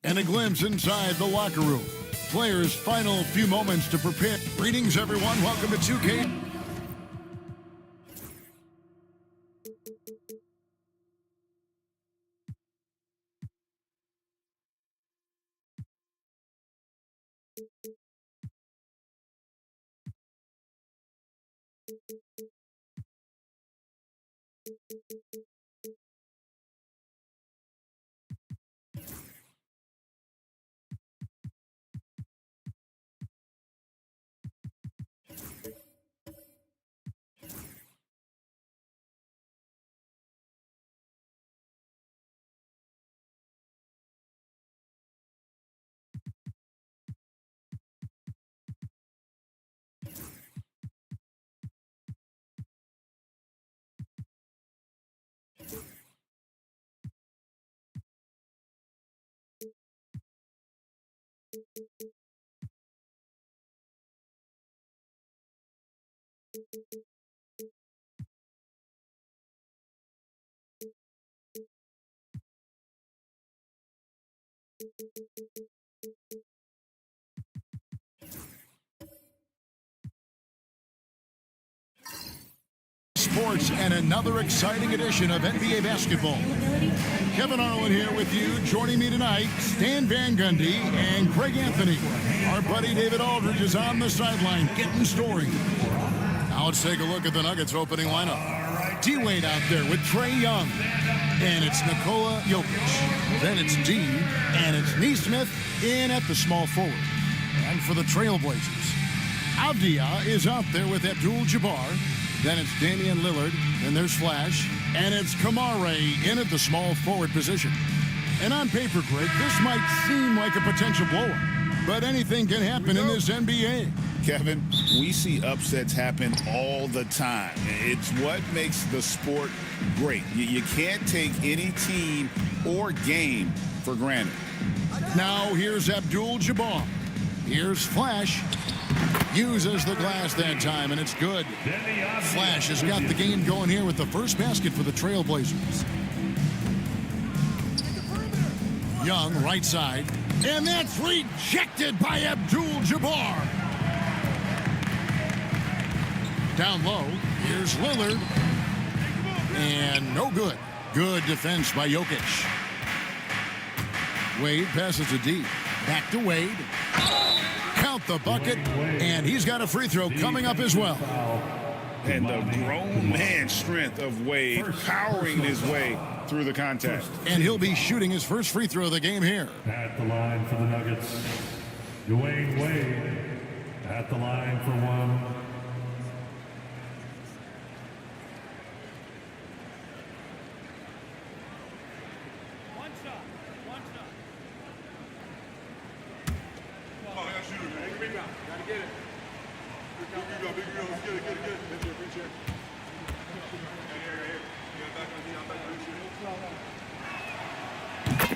And a glimpse inside the locker room. Players' final few moments to prepare. Greetings, everyone. Welcome to 2K. Sports and another exciting edition of NBA basketball. Kevin Arlen here with you. Joining me tonight, Stan Van Gundy and Craig Anthony. Our buddy David Aldridge is on the sideline getting story. Now let's take a look at the Nuggets opening lineup. D-Wade out there with Trae Young. And it's Nikola Jokic. Then it's D, and it's Nesmith in at the small forward. And for the Trailblazers, Avdia is out there with Abdul-Jabbar. Then it's Damian Lillard, and there's Flash, and it's Kamare in at the small forward position. And on paper, Greg, this might seem like a potential blowout, but anything can happen in this NBA. Kevin, we see upsets happen all the time. It's what makes the sport great. You can't take any team or game for granted. Now here's Abdul-Jabbar. Here's Flash. Uses the glass that time, and it's good. Flash has got the game going here with the first basket for the Trailblazers. Young, right side. And that's rejected by Abdul-Jabbar. Down low, here's Lillard. And no good. Good defense by Jokic. Wade passes to D. Back to Wade. Count the bucket, and he's got a free throw coming up as well. And the grown man strength of Wade powering his way through the contest. And he'll be shooting his first free throw of the game here. At the line for the Nuggets, Dwayne Wade at the line for one.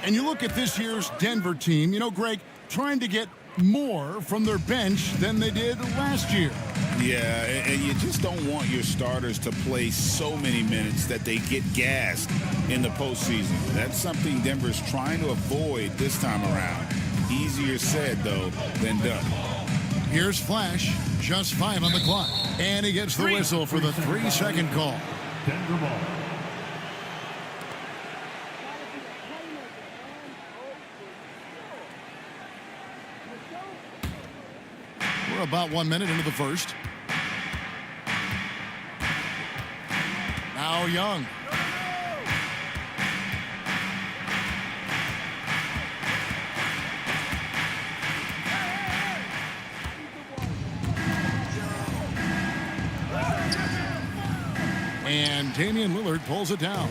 And you look at this year's Denver team, you know, Greg, trying to get more from their bench than they did last year. Yeah, and you just don't want your starters to play so many minutes that they get gassed in the postseason. That's something Denver's trying to avoid this time around. Easier said, though, than done. Here's Flash, just 5 on the clock. And he gets the whistle for the 3-second call. Denver ball. We're about 1 minute into the first. Now Young. And Damian Lillard pulls it down.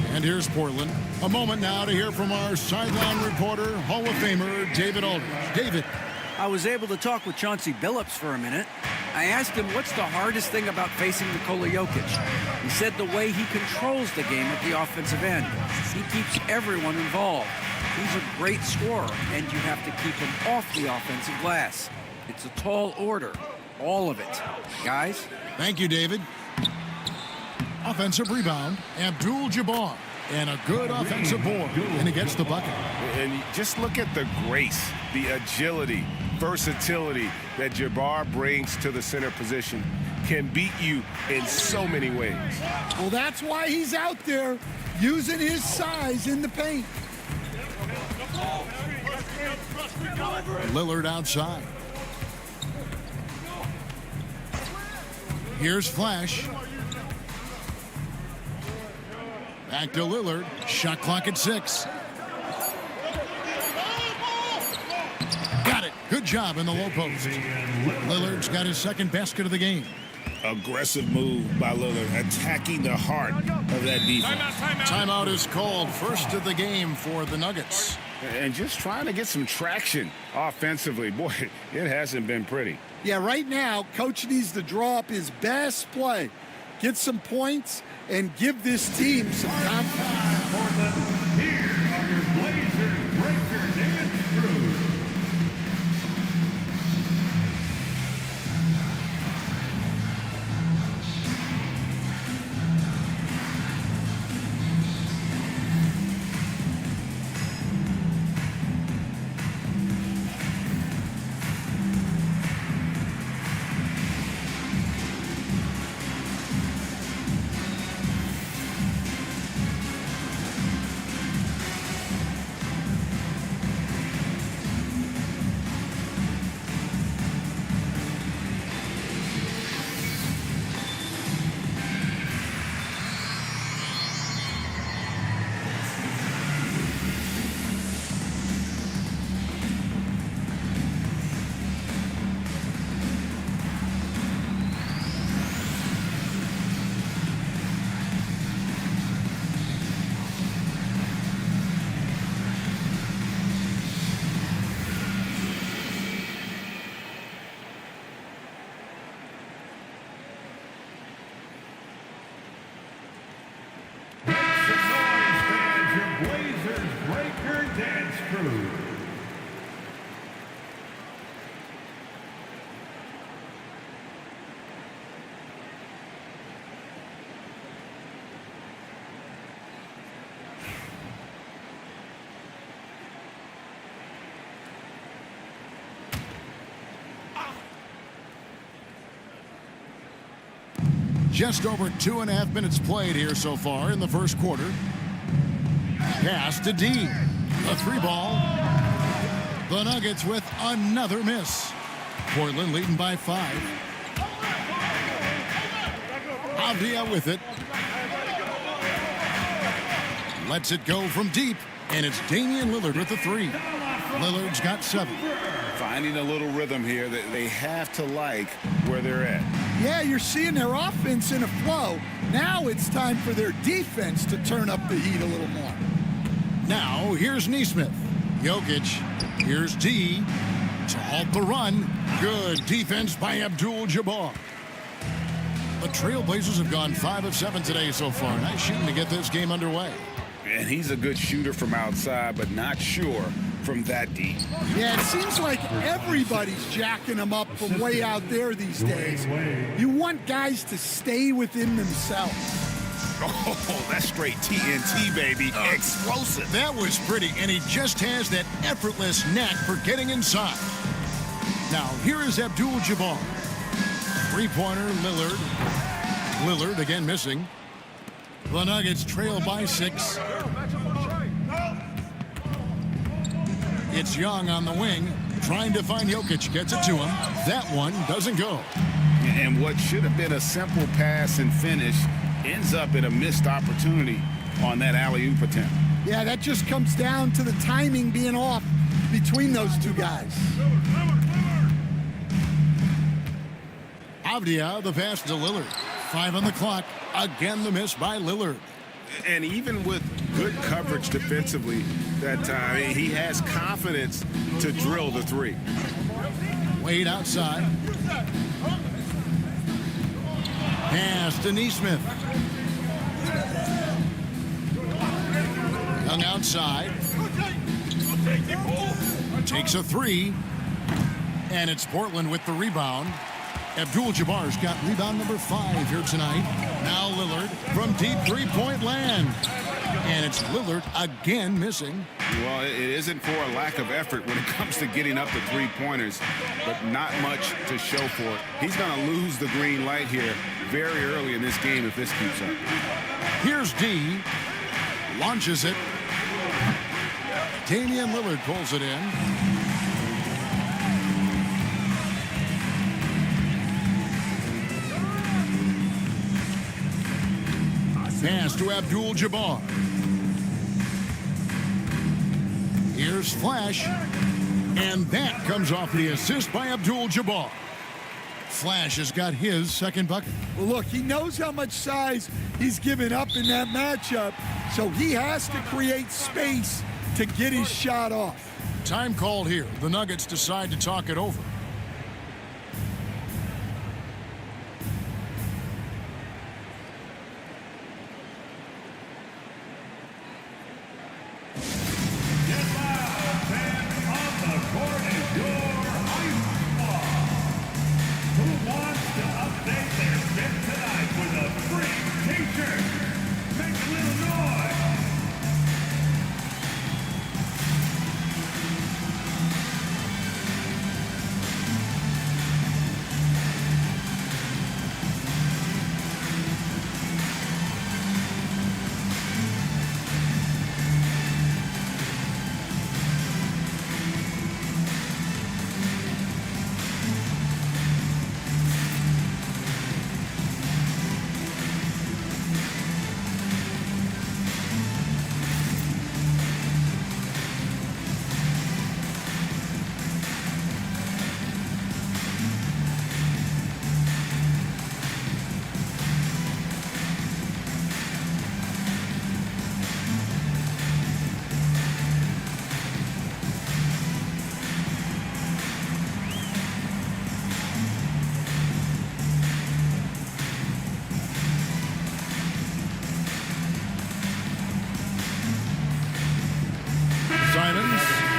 And here's Portland. A moment now to hear from our sideline reporter, Hall of Famer David Aldridge. David. I was able to talk with Chauncey Billups for a minute. I asked him what's the hardest thing about facing Nikola Jokic. He said the way he controls the game at the offensive end. He keeps everyone involved. He's a great scorer, and you have to keep him off the offensive glass. It's a tall order, all of it. Guys? Thank you, David. Offensive rebound, Abdul-Jabbar. And a good offensive board, and he gets the bucket. And just look at the grace, the agility, versatility that Jabbar brings to the center position. Can beat you in so many ways. Well, that's why he's out there using his size in the paint. Lillard outside. Here's Flash. Back to Lillard. Shot clock at 6. Got it. Good job in the low post. Lillard's got his second basket of the game. Aggressive move by Lillard, attacking the heart of that defense. Timeout is called. First of the game for the Nuggets. And just trying to get some traction offensively. Boy, it hasn't been pretty. Yeah, right now, Coach needs to draw up his best play, get some points, and give this team some confidence. Portland, here are your Blazers breaker dance crew. Blazers breaker dance crew. Just over 2.5 minutes played here so far in the first quarter. Pass to D. A 3-ball. The Nuggets with another miss. Portland leading by 5. Avdia with it. Lets it go from deep. And it's Damian Lillard with the 3. Lillard's got 7. Finding a little rhythm here that they have to like where they're at. Yeah, you're seeing their offense in a flow. Now it's time for their defense to turn up the heat a little more. Now, here's Nesmith. Jokic. Here's D. To halt the run. Good defense by Abdul-Jabbar. The Trailblazers have gone 5 of 7 today so far. Nice shooting to get this game underway. And he's a good shooter from outside, but not sure from that deep. Yeah, it seems like everybody's jacking them up from way out there these days. You want guys to stay within themselves. Oh, that's straight TNT, baby. Explosive. That was pretty, and he just has that effortless knack for getting inside. Now, here is Abdul-Jabbar. Three-pointer, Lillard. Lillard again missing. The Nuggets trail by 6. It's Young on the wing, trying to find Jokic. Gets it to him. That one doesn't go. And what should have been a simple pass and finish ends up in a missed opportunity on that alley-oop attempt. Yeah, that just comes down to the timing being off between those two guys. Avdia, the pass to Lillard. 5 on the clock. Again, the miss by Lillard. And even with good coverage defensively that time, he has confidence to drill the three. Wade outside. Pass to Neesmith. Young outside. Takes a three. And it's Portland with the rebound. Abdul-Jabbar's got rebound number 5 here tonight. Now Lillard from deep three-point land. And it's Lillard again missing. Well, it isn't for a lack of effort when it comes to getting up the three-pointers, but not much to show for it. He's going to lose the green light here very early in this game if this keeps up. Here's D. Launches it. Damian Lillard pulls it in. Pass to Abdul-Jabbar. Here's Flash. And that comes off the assist by Abdul-Jabbar. Flash has got his second bucket. Well, look, he knows how much size he's given up in that matchup, so he has to create space to get his shot off. Time called here. The Nuggets decide to talk it over.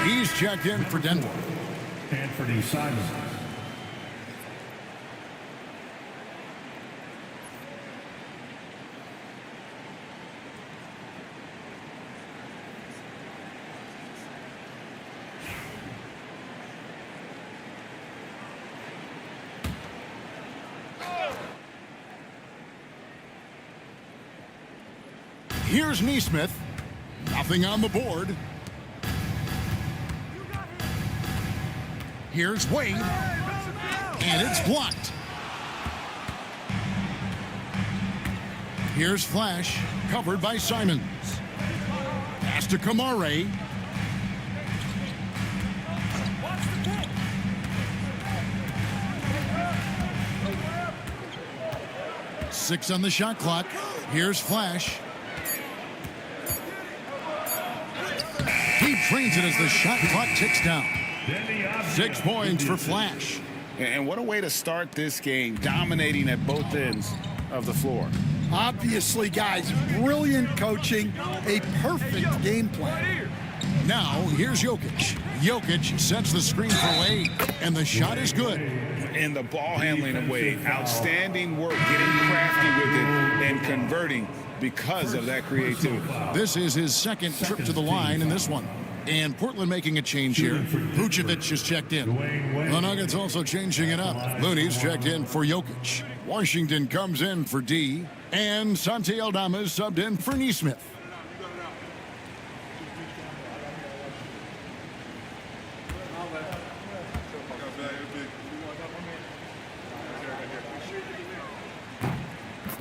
He's checked in for Denver. Anthony Simons. Here's Neesmith. Nothing on the board. Here's Wade. And it's blocked. Here's Flash, covered by Simons. Pass to Kamare. Six on the shot clock. Here's Flash. He trains it as the shot clock ticks down. 6 points for Flash. And what a way to start this game, dominating at both ends of the floor. Obviously, guys, brilliant coaching, a perfect game plan. Now, here's Jokic. Jokic sets the screen for Wade, and the shot is good. And the ball handling of Wade, outstanding work, getting crafty with it and converting because of that creativity. This is his second trip to the line in this one. And Portland making a change here. Vucevic is checked in. The Nuggets also changing it up. Looney's checked in for Jokic. Washington comes in for D. And Santi Aldama is subbed in for Neesmith.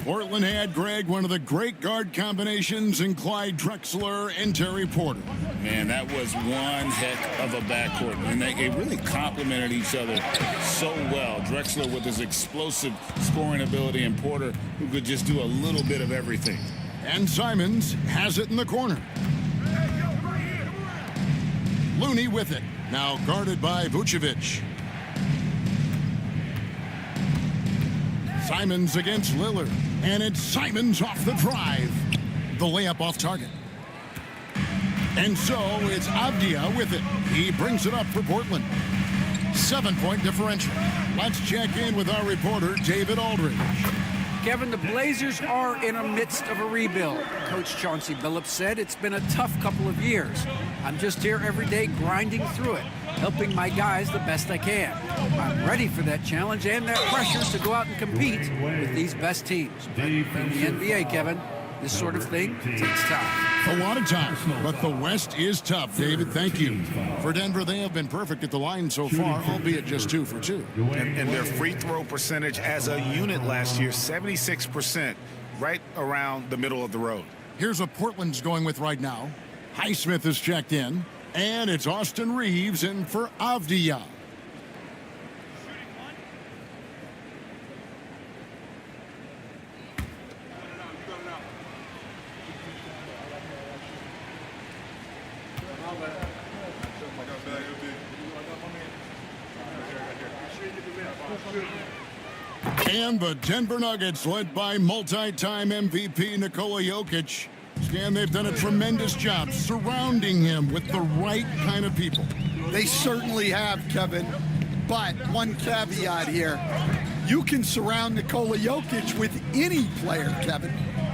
Portland had, Greg, one of the great guard combinations in Clyde Drexler and Terry Porter. Man, that was one heck of a backcourt. And they really complemented each other so well. Drexler with his explosive scoring ability and Porter who could just do a little bit of everything. And Simons has it in the corner. Looney with it. Now guarded by Vucevic. Simons against Lillard. And it's Simons off the drive. The layup off target. And so it's Avdia with it. He brings it up for Portland. 7-point differential. Let's check in with our reporter, David Aldridge. Kevin, the Blazers are in the midst of a rebuild. Coach Chauncey Billups said it's been a tough couple of years. I'm just here every day grinding through it, helping my guys the best I can. I'm ready for that challenge and that pressure to go out and compete with these best teams. But in the NBA, Kevin, this sort of thing takes time. A lot of time, but the West is tough, David. Thank you. For Denver, they have been perfect at the line so far, albeit just 2 for 2. And their free throw percentage as a unit last year, 76%, right around the middle of the road. Here's what Portland's going with right now. Highsmith is checked in, and it's Austin Reeves in for Avdia. And the Denver Nuggets, led by multi-time MVP Nikola Jokic. Stan, they've done a tremendous job surrounding him with the right kind of people. They certainly have, Kevin. But one caveat here. You can surround Nikola Jokic with any player, Kevin,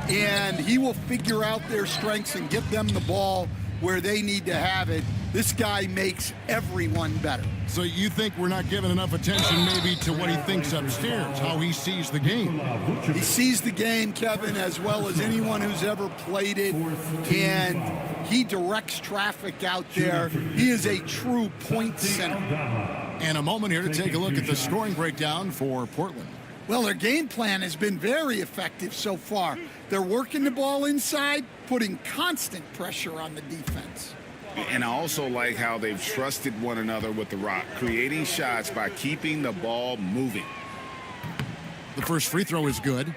and he will figure out their strengths and get them the ball where they need to have it. This guy makes everyone better. So you think we're not giving enough attention maybe to what he thinks upstairs, how he sees the game? He sees the game, Kevin, as well as anyone who's ever played it, and he directs traffic out there. He is a true point center. And a moment here to take a look at the scoring breakdown for Portland. Well, their game plan has been very effective so far. They're working the ball inside, putting constant pressure on the defense. And I also like how they've trusted one another with the rock, creating shots by keeping the ball moving. The first free throw is good.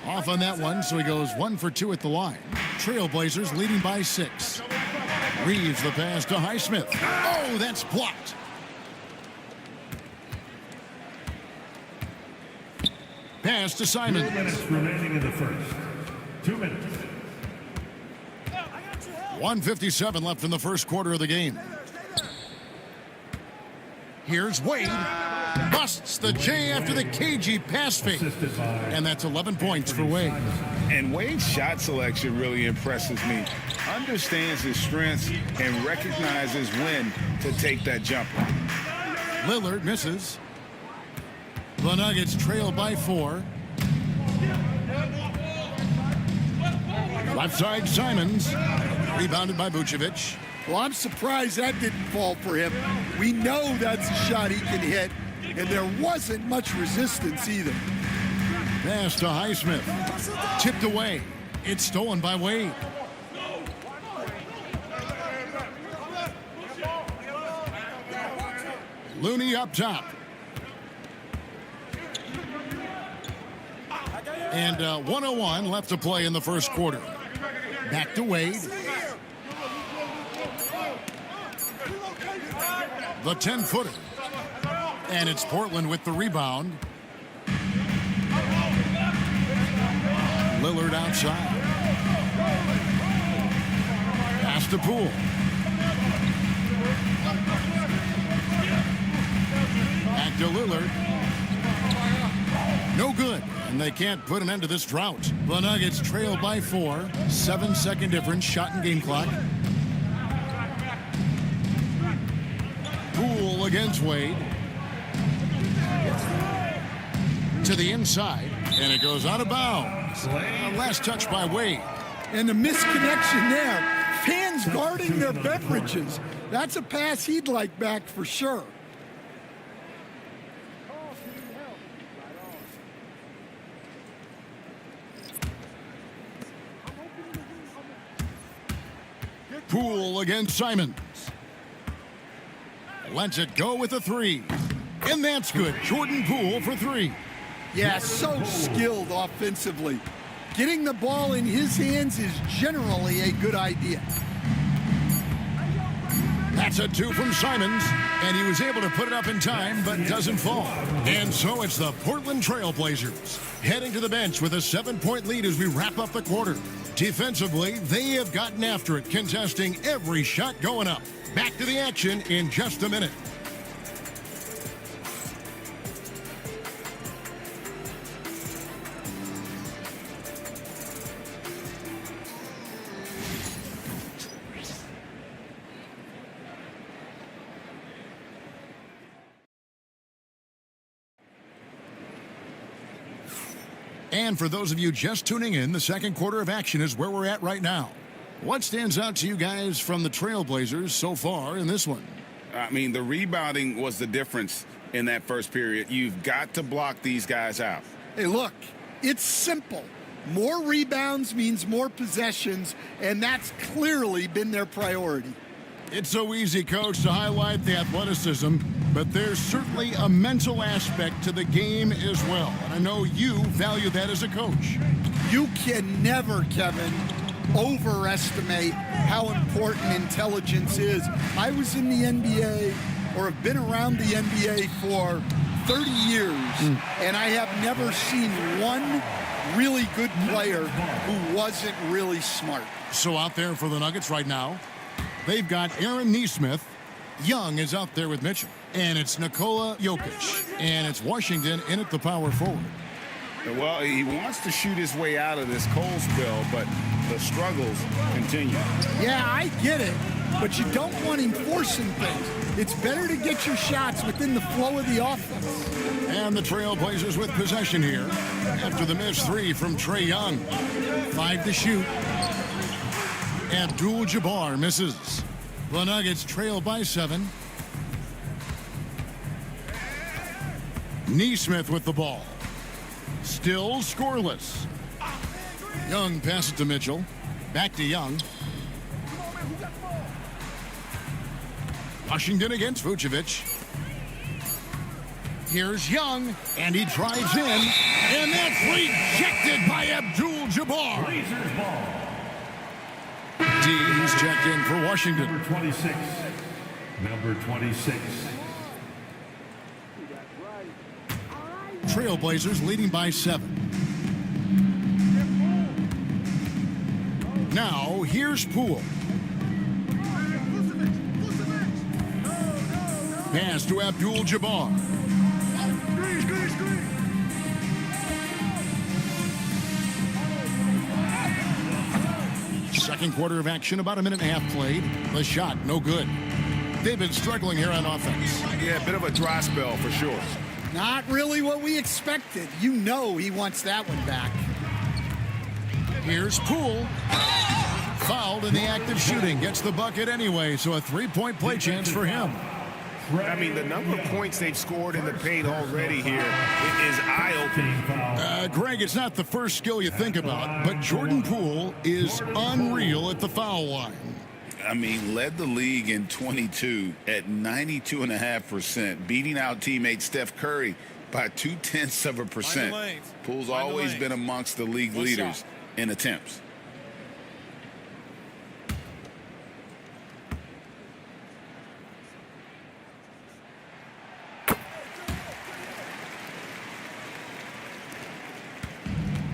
Off on that one, so he goes 1 for 2 at the line. Trailblazers leading by 6. Reeves the pass to Highsmith. Oh, that's blocked. Pass to Simons. 2 minutes remaining in the first. 2 minutes. 1:57 left in the first quarter of the game. Here's Wade. Busts the J after the cagey pass fake. And that's 11 points for Wade. And Wade's shot selection really impresses me. Understands his strengths and recognizes when to take that jumper. Lillard misses. The Nuggets trail by 4. Left side Simons. Rebounded by Vucevic. Well, I'm surprised that didn't fall for him. We know that's a shot he can hit, and there wasn't much resistance either. Pass to Highsmith. Tipped away. It's stolen by Wade. Looney up top. And 1:01 left to play in the first quarter. Back to Wade. The 10-footer. And it's Portland with the rebound. Lillard outside. Pass to Poole. Back to Lillard. No good. And they can't put an end to this drought. The Nuggets trail by 4. 7-second difference. Shot and game clock. Poole against Wade. To the inside, and it goes out of bounds. Last touch by Wade. And the misconnection there. Fans guarding their beverages. That's a pass he'd like back for sure. Poole against Simons. Lets it go with a three. And that's good. Jordan Poole for three. Yeah, so skilled offensively. Getting the ball in his hands is generally a good idea. That's a two from Simons, and he was able to put it up in time, but doesn't fall. And so it's the Portland Trailblazers heading to the bench with a 7-point lead as we wrap up the quarter. Defensively, they have gotten after it, contesting every shot going up. Back to the action in just a minute. And for those of you just tuning in, the second quarter of action is where we're at right now. What stands out to you guys from the Trailblazers so far in this one? I mean, the rebounding was the difference in that first period. You've got to block these guys out. Hey, look, it's simple. More rebounds means more possessions, and that's clearly been their priority. It's so easy, Coach, to highlight the athleticism, but there's certainly a mental aspect to the game as well. And I know you value that as a coach. You can never, Kevin, overestimate how important intelligence is. I was in the NBA, or have been around the NBA for 30 years, and I have never seen one really good player who wasn't really smart. So out there for the Nuggets right now, they've got Aaron Nesmith. Young is out there with Mitchell. And it's Nikola Jokic. And it's Washington in at the power forward. Well, he wants to shoot his way out of this cold spell, but the struggles continue. Yeah, I get it, but you don't want him forcing things. It's better to get your shots within the flow of the offense. And the Trailblazers with possession here after the missed three from Trae Young. 5 to shoot. Abdul-Jabbar misses. The Nuggets trail by 7. Nesmith with the ball. Still scoreless. Young passes to Mitchell. Back to Young. Washington against Vucevic. Here's Young, and he drives in, and that's rejected by Abdul-Jabbar. Blazers ball. D, he's checked in for Washington. Number 26. Number 26. Trailblazers leading by 7. Now, here's Poole. Pass to Abdul-Jabbar. Second quarter of action, about a minute and a half played. The shot, no good. They've been struggling here on offense. Yeah, a bit of a dry spell for sure. Not really what we expected. You know he wants that one back. Here's Poole. Fouled in the act of shooting. Gets the bucket anyway, so a 3-point play chance for him. I mean, the number of points they've scored in the paint already here is eye-opening. Greg, it's not the first skill you think about, but Jordan Poole is unreal at the foul line. I mean, led the league in 22 at 92.5%, beating out teammate Steph Curry by 0.2%. Poole's always been amongst the league leaders in attempts.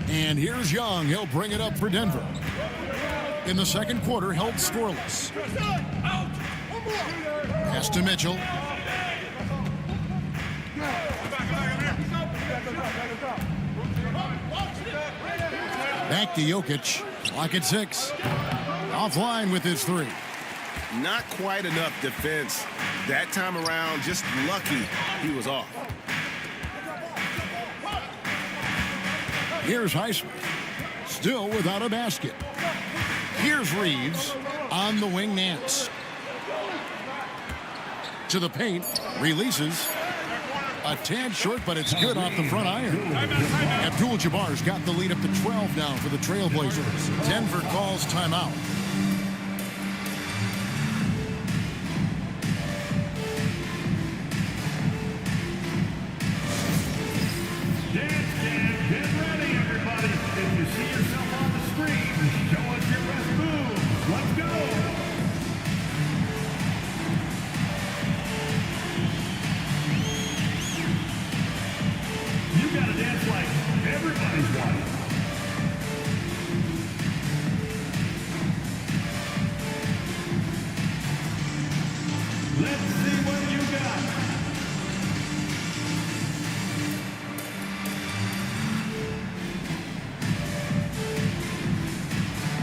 And here's Young. He'll bring it up for Denver. In the second quarter, held scoreless. Pass to Mitchell. Back to Jokic. Clock at 6. Offline with his 3. Not quite enough defense that time around. Just lucky he was off. Here's Highsmith, still without a basket. Here's Reeves on the wing. Nance to the paint, releases. A tad short, but it's good off the front iron. Abdul-Jabbar's got the lead up to 12 now for the Trailblazers. Denver calls timeout. Get ready, everybody. If you see yourself on the screen, show us your best moves. Let's go. You gotta dance like everybody's watching. Let's see what you got.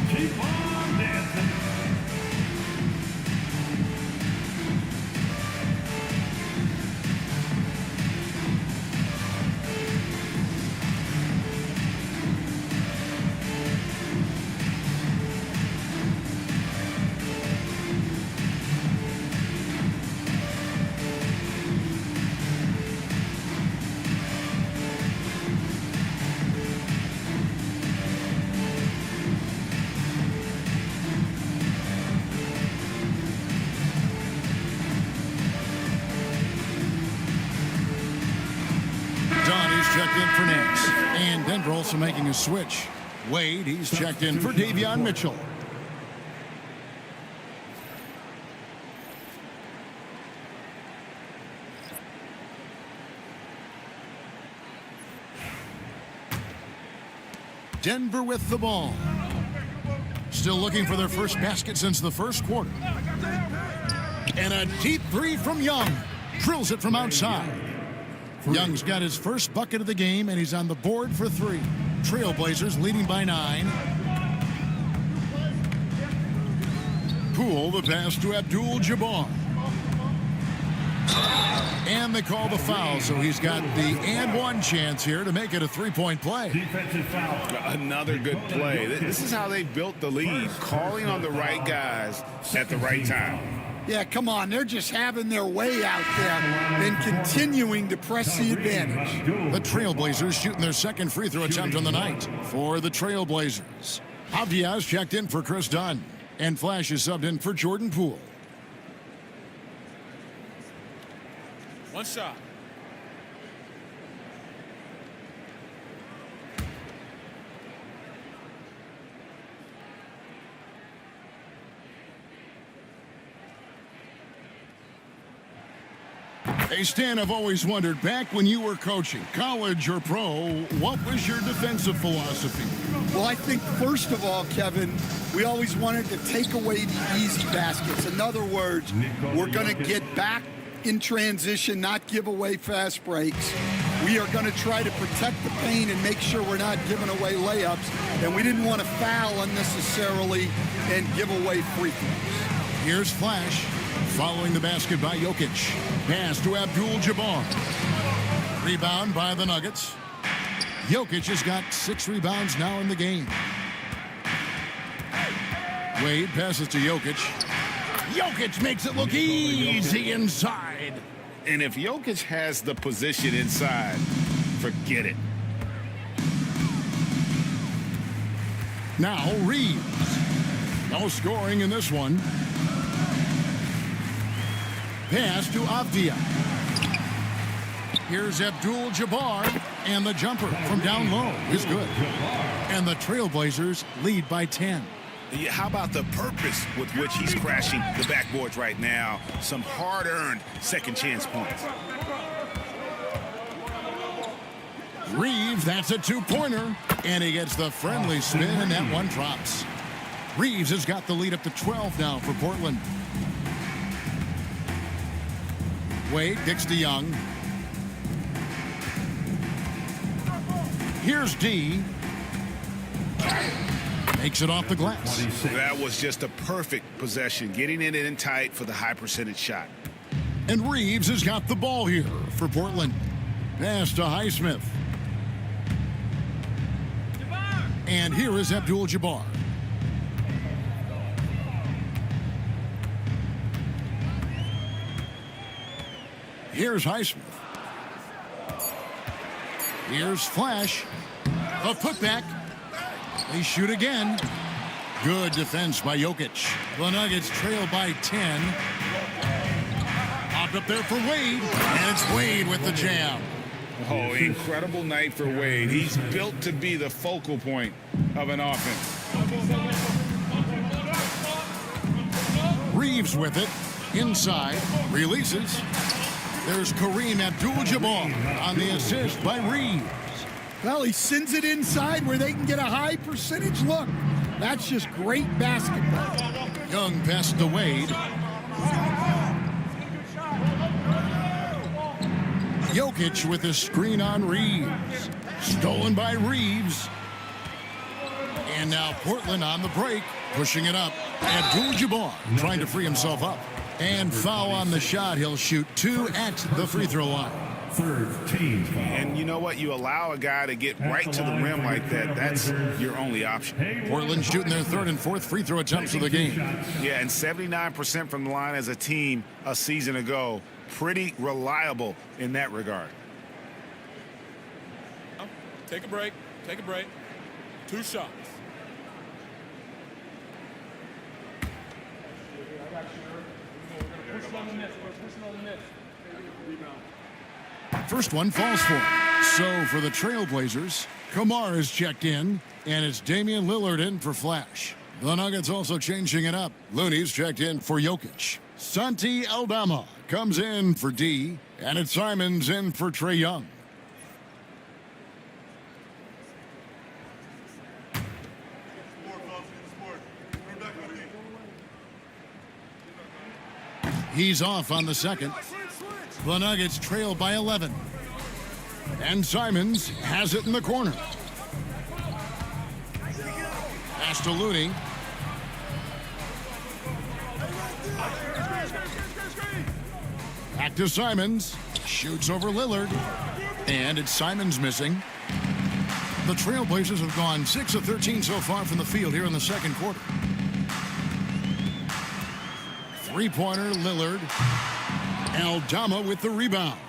Keep on dancing. Checked in for Nance. And Denver also making a switch. Wade, he's checked in for Davion Mitchell. Denver with the ball. Still looking for their first basket since the first quarter. And a deep three from Young. Drills it from outside. Young's got his first bucket of the game, and he's on the board for 3. Trailblazers leading by 9. Poole, the pass to Abdul-Jabbar. And they call the foul, so he's got the and one chance here to make it a three-point play. Defensive foul. Another good play. This is how they built the lead, calling on the right guys at the right time. Yeah, come on. They're just having their way out there and continuing to press the advantage. The Trailblazers shooting their second free throw attempt on the night for the Trailblazers. Avdia's checked in for Chris Dunn, and Flash is subbed in for Jordan Poole. One shot. Hey, Stan, I've always wondered, back when you were coaching, college or pro, what was your defensive philosophy? Well, I think, first of all, Kevin, we always wanted to take away the easy baskets. In other words, we're going to get back in transition, not give away fast breaks. We are going to try to protect the paint and make sure we're not giving away layups. And we didn't want to foul unnecessarily and give away free throws. Here's Flash. Following the basket by Jokic. Pass to Abdul-Jabbar. Rebound by the Nuggets. Jokic has got 6 rebounds now in the game. Wade passes to Jokic. Jokic makes it look easy inside. And if Jokic has the position inside, forget it. Now Reeves. No scoring in this one. Pass to Avdia. Here's Abdul-Jabbar, and the jumper from down low is good. And the Trailblazers lead by 10. Yeah, how about the purpose with which he's crashing the backboards right now? Some hard-earned second chance points. Reeves, that's a 2-pointer. And he gets the friendly spin, and that one drops. Reeves has got the lead up to 12 now for Portland. Wade kicks to Young. Here's D. Makes it off the glass. That was just a perfect possession, getting it in tight for the high percentage shot. And Reeves has got the ball here for Portland. Pass to Highsmith. And here is Abdul-Jabbar. Here's Highsmith. Here's Flash. A putback. They shoot again. Good defense by Jokic. The Nuggets trail by 10. Popped up there for Wade. And it's Wade with the jam. Oh, incredible night for Wade. He's built to be the focal point of an offense. Reeves with it. Inside. Releases. There's Kareem Abdul-Jabbar on the assist by Reeves. Well, he sends it inside where they can get a high percentage look. That's just great basketball. Young pass to Wade. Jokic with a screen on Reeves. Stolen by Reeves. And now Portland on the break, pushing it up. Abdul-Jabbar trying to free himself up. And foul on the shot. He'll shoot 2 at the free throw line. Third team foul. And you know what? You allow a guy to get right to the rim like that. That's your only option. Portland shooting their 3rd and 4th free throw attempts of the game. Yeah, and 79% from the line as a team a season ago. Pretty reliable in that regard. Take a break. Take a break. 2 shots. First one falls for him. So for the Trailblazers, Kamar is checked in, and it's Damian Lillard in for Flash. The Nuggets also changing it up. Looney's checked in for Jokic. Santi Aldama comes in for D, and it's Simons in for Trae Young. He's off on the second. The Nuggets trail by 11. And Simons has it in the corner. Pass to Looney. Back to Simons. Shoots over Lillard. And it's Simons missing. The Trailblazers have gone 6 of 13 so far from the field here in the second quarter. Three-pointer, Lillard. Aldama with the rebound.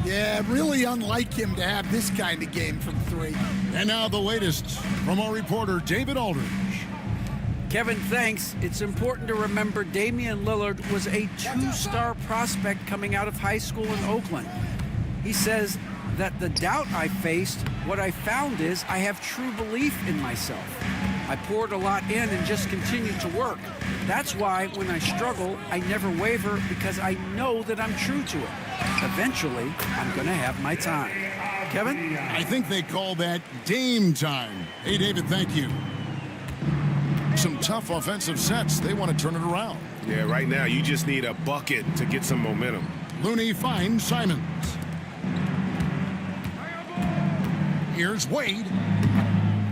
Yeah, really unlike him to have this kind of game from 3. And now the latest from our reporter, David Aldridge. Kevin, thanks. It's important to remember Damian Lillard was a 2-star prospect coming out of high school in Oakland. He says that the doubt I faced, what I found is I have true belief in myself. I poured a lot in and just continued to work. That's why when I struggle, I never waver because I know that I'm true to it. Eventually, I'm going to have my time. Kevin? I think they call that Dame time. Hey, David, thank you. Some tough offensive sets. They want to turn it around. Yeah, right now you just need a bucket to get some momentum. Looney finds Simons. Here's Wade.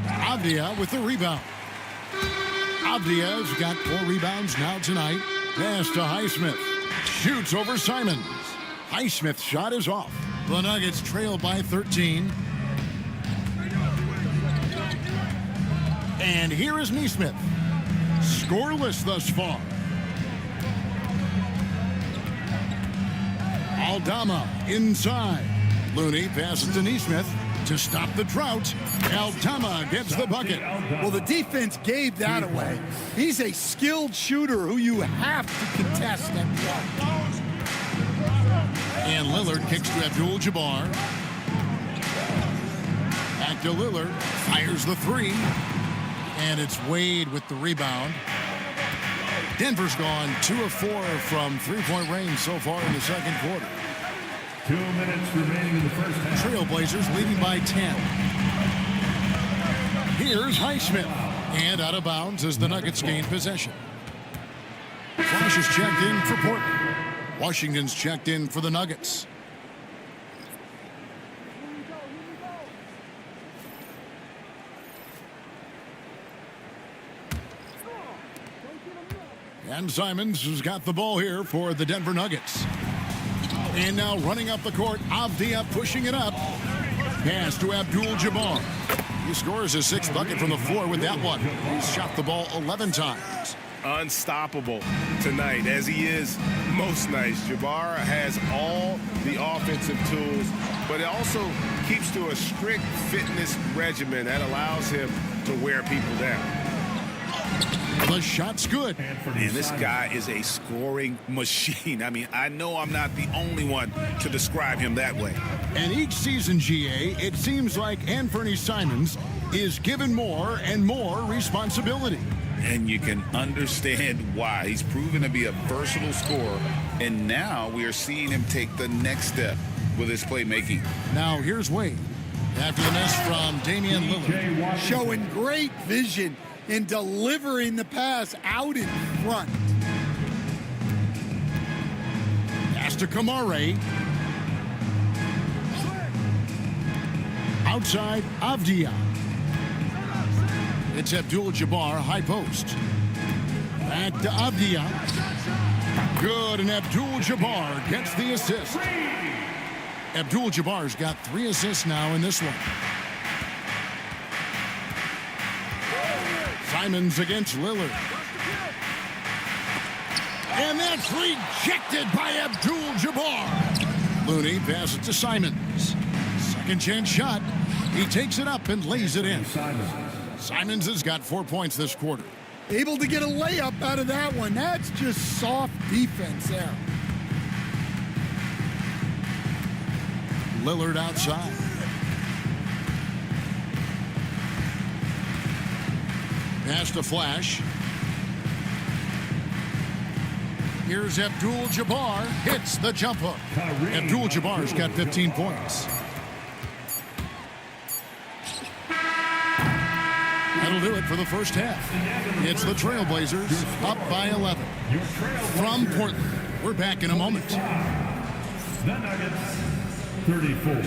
Avdia with the rebound. Avdia's got 4 rebounds now tonight. Pass to Highsmith. Shoots over Simons. Highsmith's shot is off. The Nuggets trail by 13. And here is Nesmith. Scoreless thus far. Aldama inside. Looney passes to Nesmith to stop the drought. Aldama gets the bucket. Well, the defense gave that away. He's a skilled shooter who you have to contest at the arc. And Lillard kicks to Abdul-Jabbar. Back to Lillard. Fires the 3. And it's Wade with the rebound. Denver's gone 2 of 4 from 3-point range so far in the second quarter. 2 minutes remaining in the first half. Trailblazers leading by 10. Here's Highsmith. And out of bounds as the Nuggets gain possession. Flash is checked in for Portland. Washington's checked in for the Nuggets. And Simons has got the ball here for the Denver Nuggets. And now running up the court, Avdia pushing it up. Pass to Abdul-Jabbar. He scores his 6th bucket from the floor with that one. He's shot the ball 11 times. Unstoppable tonight, as he is most nights. Jabbar has all the offensive tools, but it also keeps to a strict fitness regimen that allows him to wear people down. The shot's good. And this guy is a scoring machine. I mean, I know I'm not the only one to describe him that way. And each season, GA, it seems like Anthony Simons is given more and more responsibility. And you can understand why. He's proven to be a versatile scorer, and now we are seeing him take the next step with his playmaking. Now here's Wade. After the miss from Damian Lillard. Showing great vision in delivering the pass out in front. Pass to Kamare. Outside, Avdia. It's Abdul-Jabbar, high post. Back to Avdia. Good, and Abdul-Jabbar gets the assist. Abdul-Jabbar's got 3 assists now in this one. Simons against Lillard. And that's rejected by Abdul-Jabbar. Looney passes to Simons. Second chance shot. He takes it up and lays it in. Simons has got 4 points this quarter. Able to get a layup out of that one. That's just soft defense there. Lillard outside. Pass to Flash. Here's Abdul-Jabbar. Hits the jump hook. Abdul-Jabbar's got 15 points. That'll do it for the first half. It's the Trailblazers up by 11. From Portland, we're back in a moment. The Nuggets, 34.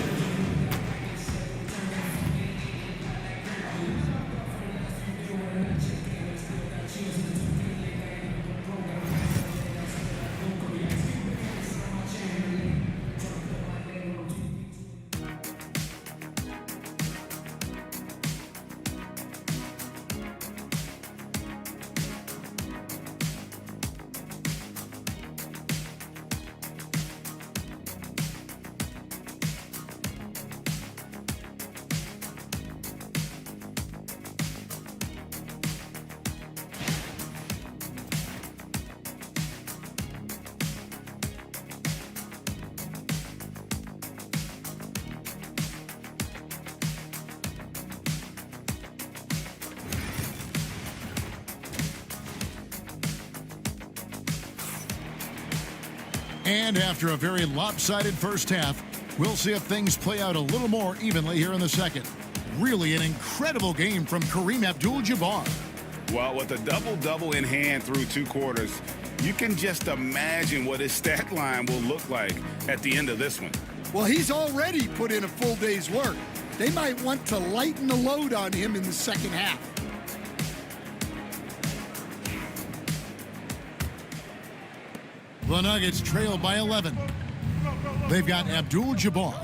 And after a very lopsided first half, we'll see if things play out a little more evenly here in the second. Really an incredible game from Kareem Abdul-Jabbar. Well, with a double-double in hand through 2 quarters, you can just imagine what his stat line will look like at the end of this one. Well, he's already put in a full day's work. They might want to lighten the load on him in the second half. The Nuggets trail by 11. They've got Abdul-Jabbar.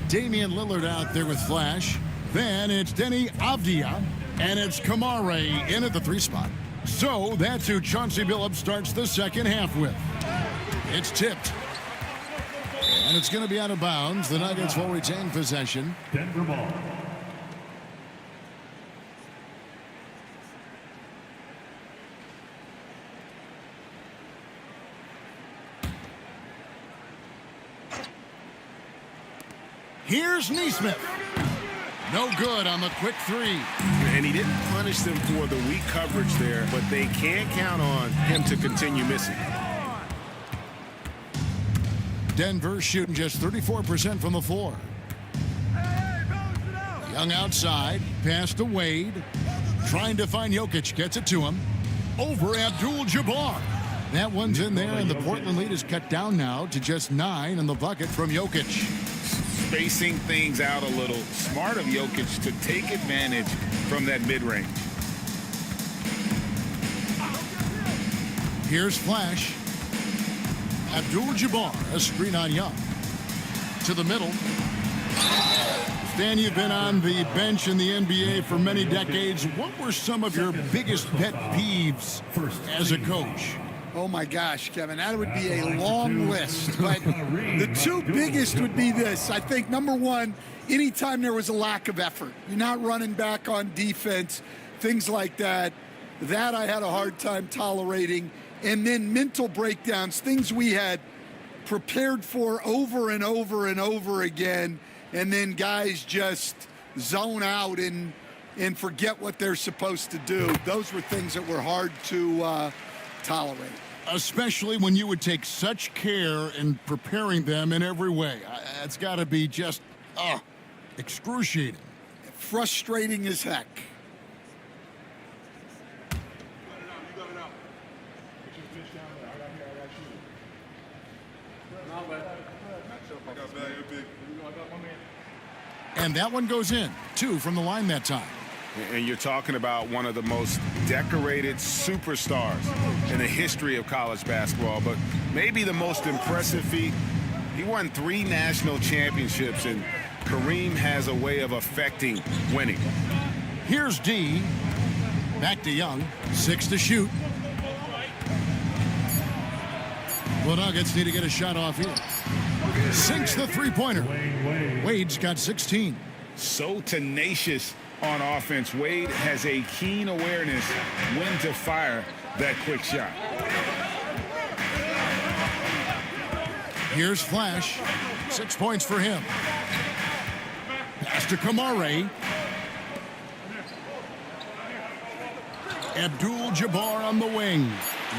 Damian Lillard out there with Flash. Then it's Denny Avdia. And it's Kamare in at the 3 spot. So that's who Chauncey Billups starts the second half with. It's tipped. And it's going to be out of bounds. The Nuggets will retain possession. Denver ball. Here's Neesmith. No good on the quick 3. And he didn't punish them for the weak coverage there, but they can't count on him to continue missing. Denver shooting just 34% from the floor. Young outside, pass to Wade. Trying to find Jokic, gets it to him. Over Abdul-Jabbar. That one's in there, and the Portland lead is cut down now to just 9 in the bucket from Jokic. Spacing things out a little. Smart of Jokic to take advantage from that mid-range. Here's Flash. Abdul-Jabbar, a screen on Young. To the middle. Stan, you've been on the bench in the NBA for many decades. What were some of your biggest pet peeves as a coach? Oh my gosh, Kevin, that would be a long list. But the two biggest would be this. I think number one, anytime there was a lack of effort, you're not running back on defense, things like that. That I had a hard time tolerating. And then mental breakdowns, things we had prepared for over and over and over again, and then guys just zone out and forget what they're supposed to do. Those were things that were hard to tolerate. Especially when you would take such care in preparing them in every way. It's got to be just, excruciating. Frustrating as heck. And that one goes in. 2 from the line that time. And you're talking about one of the most decorated superstars in the history of college basketball, but maybe the most impressive feat. He won 3 national championships, and Kareem has a way of affecting winning. Here's D. Back to Young. 6 to shoot. The Nuggets need to get a shot off here. Sinks the three-pointer. Wade's got 16. So tenacious on offense. Wade has a keen awareness when to fire that quick shot. Here's Flash. 6 points for him. Pass to Kamare. Abdul-Jabbar on the wing.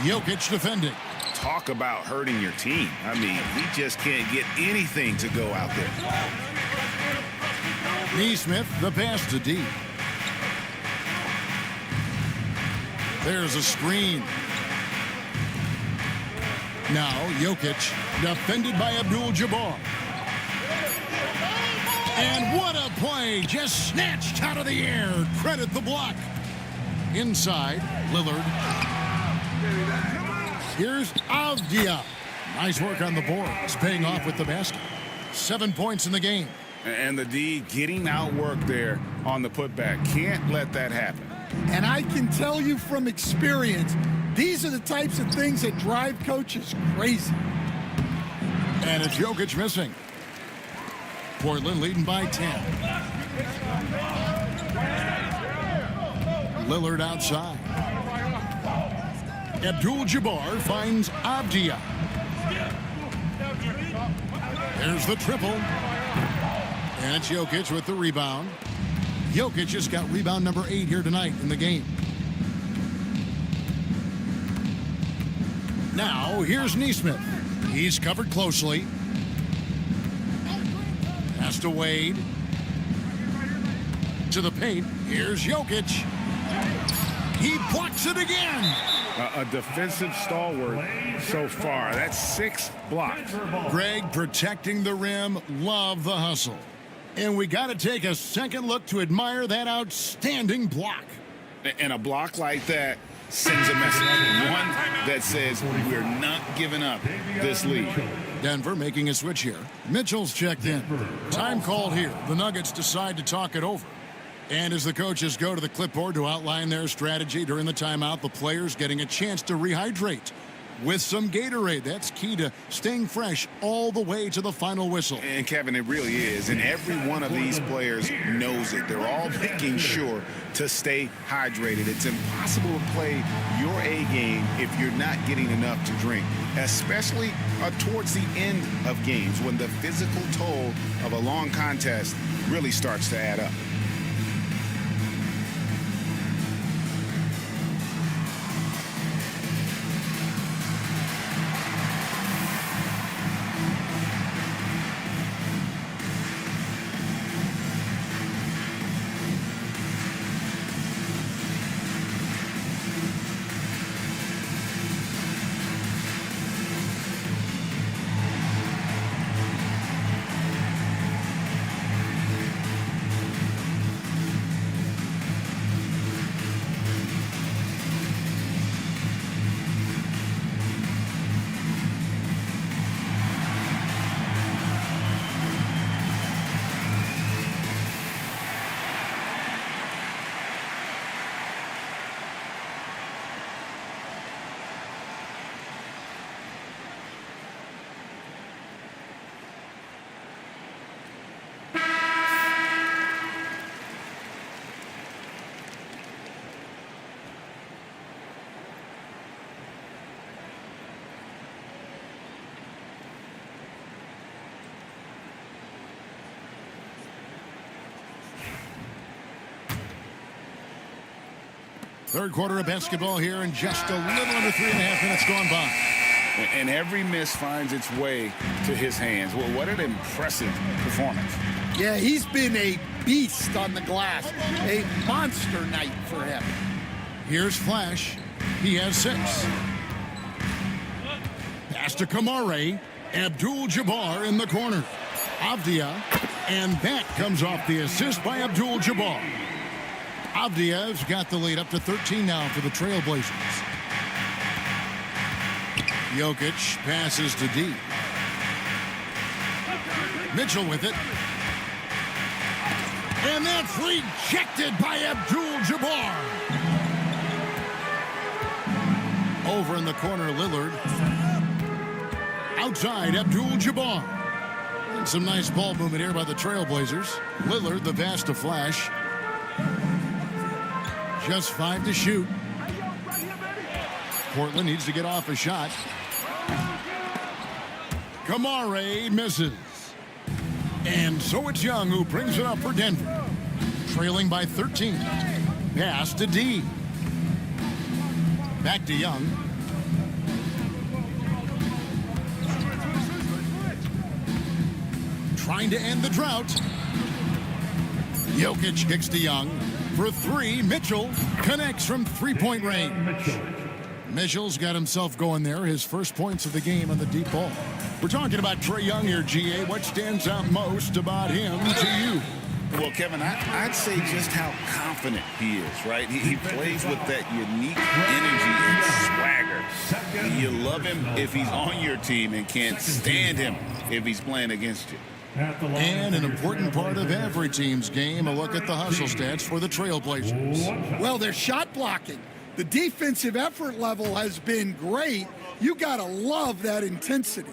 Jokic defending. Talk about hurting your team. I mean, he just can't get anything to go out there. Neesmith, the pass to D. There's a screen. Now Jokic, defended by Abdul-Jabbar. And what a play, just snatched out of the air. Credit the block. Inside, Lillard. Here's Avdia. Nice work on the board. It's paying off with the basket. 7 points in the game. And the D getting outworked there on the putback. Can't let that happen. And I can tell you from experience, these are the types of things that drive coaches crazy. And it's Jokic missing. Portland leading by 10. Lillard outside. Abdul-Jabbar finds Avdia. There's the triple. And it's Jokic with the rebound. Jokic just got rebound number 8 here tonight in the game. Now, here's Neesmith. He's covered closely. Pass to Wade. To the paint. Here's Jokic. He blocks it again. A defensive stalwart so far. That's 6 blocks. Greg protecting the rim. Love the hustle. And we got to take a second look to admire that outstanding block. And a block like that sends a message. One that says we're not giving up this lead. Denver making a switch here. Mitchell's checked in. Time called here. The Nuggets decide to talk it over. And as the coaches go to the clipboard to outline their strategy during the timeout, the players getting a chance to rehydrate with some Gatorade. That's key to staying fresh all the way to the final whistle. And Kevin, it really is. And every one of these players knows it. They're all making sure to stay hydrated. It's impossible to play your A game if you're not getting enough to drink, especially towards the end of games when the physical toll of a long contest really starts to add up. Third quarter of basketball here, and just a little under 3.5 minutes gone by. And every miss finds its way to his hands. Well, what an impressive performance. Yeah, he's been a beast on the glass. A monster night for him. Here's Flash. He has 6. Pass to Kamare. Abdul-Jabbar in the corner. Avdia. And that comes off the assist by Abdul-Jabbar. Avdia's got the lead up to 13 now for the Trailblazers. Jokic passes to D. Mitchell with it. And that's rejected by Abdul-Jabbar. Over in the corner, Lillard. Outside, Abdul-Jabbar. And some nice ball movement here by the Trailblazers. Lillard, the pass to Flash. Just 5 to shoot. Portland needs to get off a shot. Kamare misses. And so it's Young who brings it up for Denver. Trailing by 13. Pass to D. Back to Young. Trying to end the drought. Jokic kicks to Young. For 3, Mitchell connects from 3-point range. Mitchell's got himself going there. His first points of the game on the deep ball. We're talking about Trae Young here, GA. What stands out most about him to you? Well, Kevin, I'd say just how confident he is, right? He plays with that unique energy and swagger. You love him if he's on your team and can't stand him if he's playing against you. And an important part of every team's game, a look at the hustle stats for the Trailblazers. Well, they're shot blocking. The defensive effort level has been great. You got to love that intensity.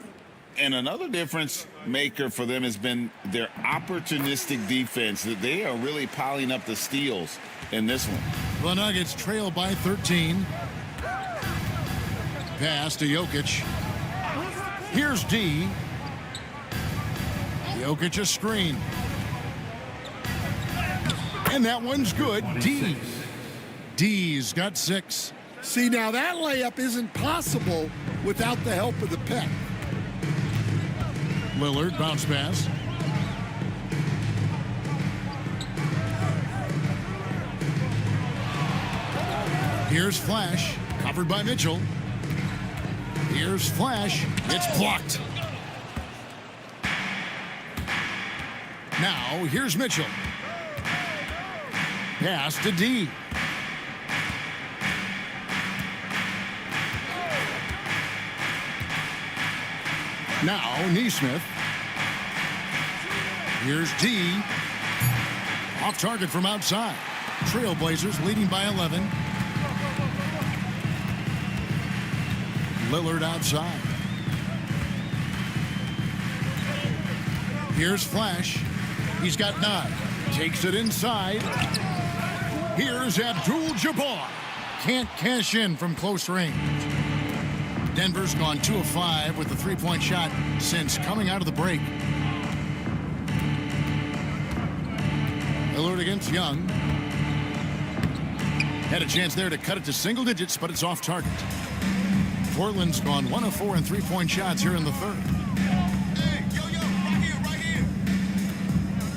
And another difference maker for them has been their opportunistic defense. That they are really piling up the steals in this one. The Nuggets trail by 13. Pass to Jokic. Here's D. Jokic a screen. And that one's good. D. D's got 6. See, now that layup isn't possible without the help of the pick. Lillard bounce pass. Here's Flash, covered by Mitchell. Here's Flash. It's blocked. Now, here's Mitchell. Pass to D. Now, Nesmith. Here's D. Off target from outside. Trailblazers leading by 11. Lillard outside. Here's Flash. He's got 9. Takes it inside. Here's Abdul-Jabbar. Can't cash in from close range. Denver's gone 2 of 5 with the 3-point shot since coming out of the break. Lillard against Young. Had a chance there to cut it to single digits, but it's off target. Portland's gone 1 of 4 in 3-point shots here in the third. Hey, right here.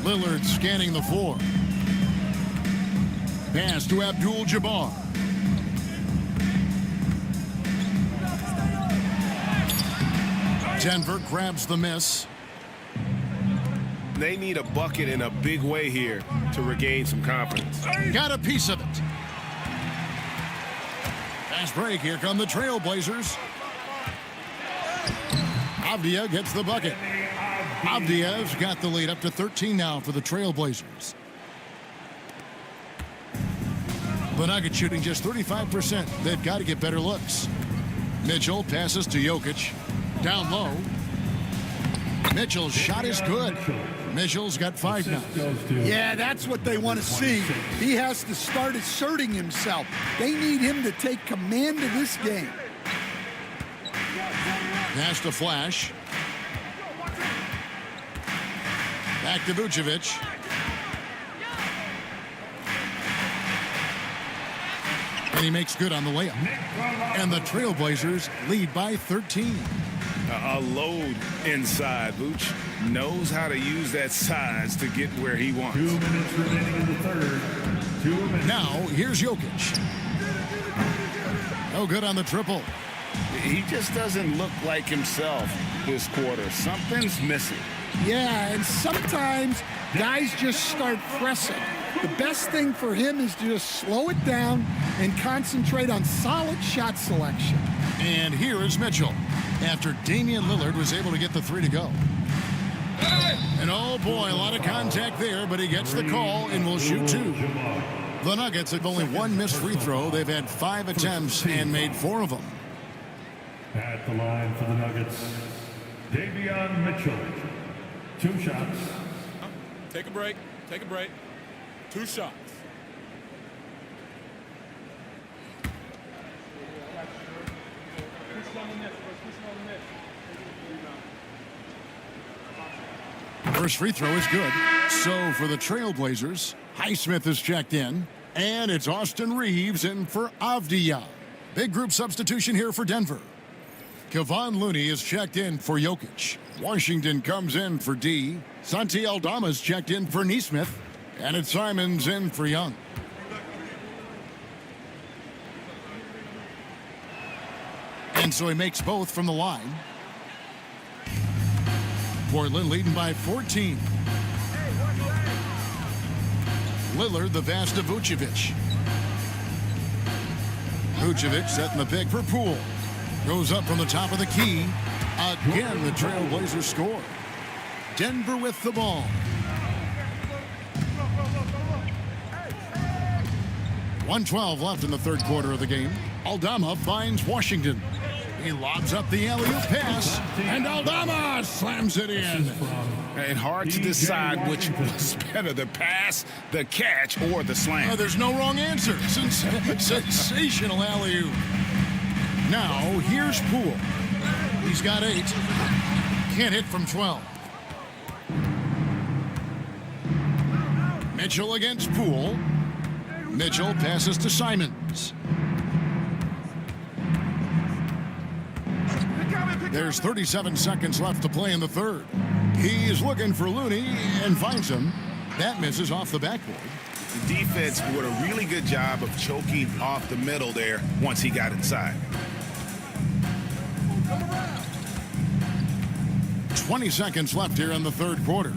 Lillard scanning the floor. Pass to Abdul-Jabbar. Denver grabs the miss. They need a bucket in a big way here to regain some confidence. Got a piece of it. Fast break. Here come the Trailblazers. Avdia gets the bucket. Avdia's got the lead up to 13 now for the Trailblazers. The Nuggets shooting just 35%. They've got to get better looks. Mitchell passes to Jokic. Down low. Mitchell's shot is good. Mitchell's got 5 now. Yeah, that's what they want to see. He has to start asserting himself. They need him to take command of this game. Pass to Flash. Back to Vucevic. And he makes good on the layup. And the Trailblazers lead by 13. A load inside. Vooch knows how to use that size to get where he wants. 2 minutes remaining in the third. 2 minutes. Now, here's Jokic. No good on the triple. He just doesn't look like himself this quarter. Something's missing. Yeah, and sometimes guys just start pressing. The best thing for him is to just slow it down and concentrate on solid shot selection. And here is Mitchell after Damian Lillard was able to get the three to go. And oh boy, a lot of contact there, but he gets the call and will shoot two. The Nuggets have only one missed free throw. They've had 5 attempts and made 4 of them. At the line for the Nuggets, Davion Mitchell. 2 shots. Take a break. Take a break. 2 shots. First free throw is good. So for the Trailblazers, Highsmith is checked in. And it's Austin Reeves in for Avdija. Big group substitution here for Denver. Kevon Looney is checked in for Jokic. Washington comes in for D. Santi Aldama's checked in for Nesmith. And it's Simons in for Young. And so he makes both from the line. Portland leading by 14. Lillard, the pass to Vucevic. Vucevic setting the pick for Poole. Goes up from the top of the key. Again, the Trailblazers score. Denver with the ball. .112 left in the third quarter of the game. Aldama finds Washington. He lobs up the alley-oop pass, and Aldama slams it in. And hard to decide which was better, the pass, the catch, or the slam. There's no wrong answer. Sensational alley-oop. Now, here's Poole. He's got 8. Can't hit from 12. Mitchell against Poole. Mitchell passes to Simons. There's 37 seconds left to play in the third. He's looking for Looney and finds him. That misses off the backboard. The defense did a really good job of choking off the middle there once he got inside. 20 seconds left here in the third quarter.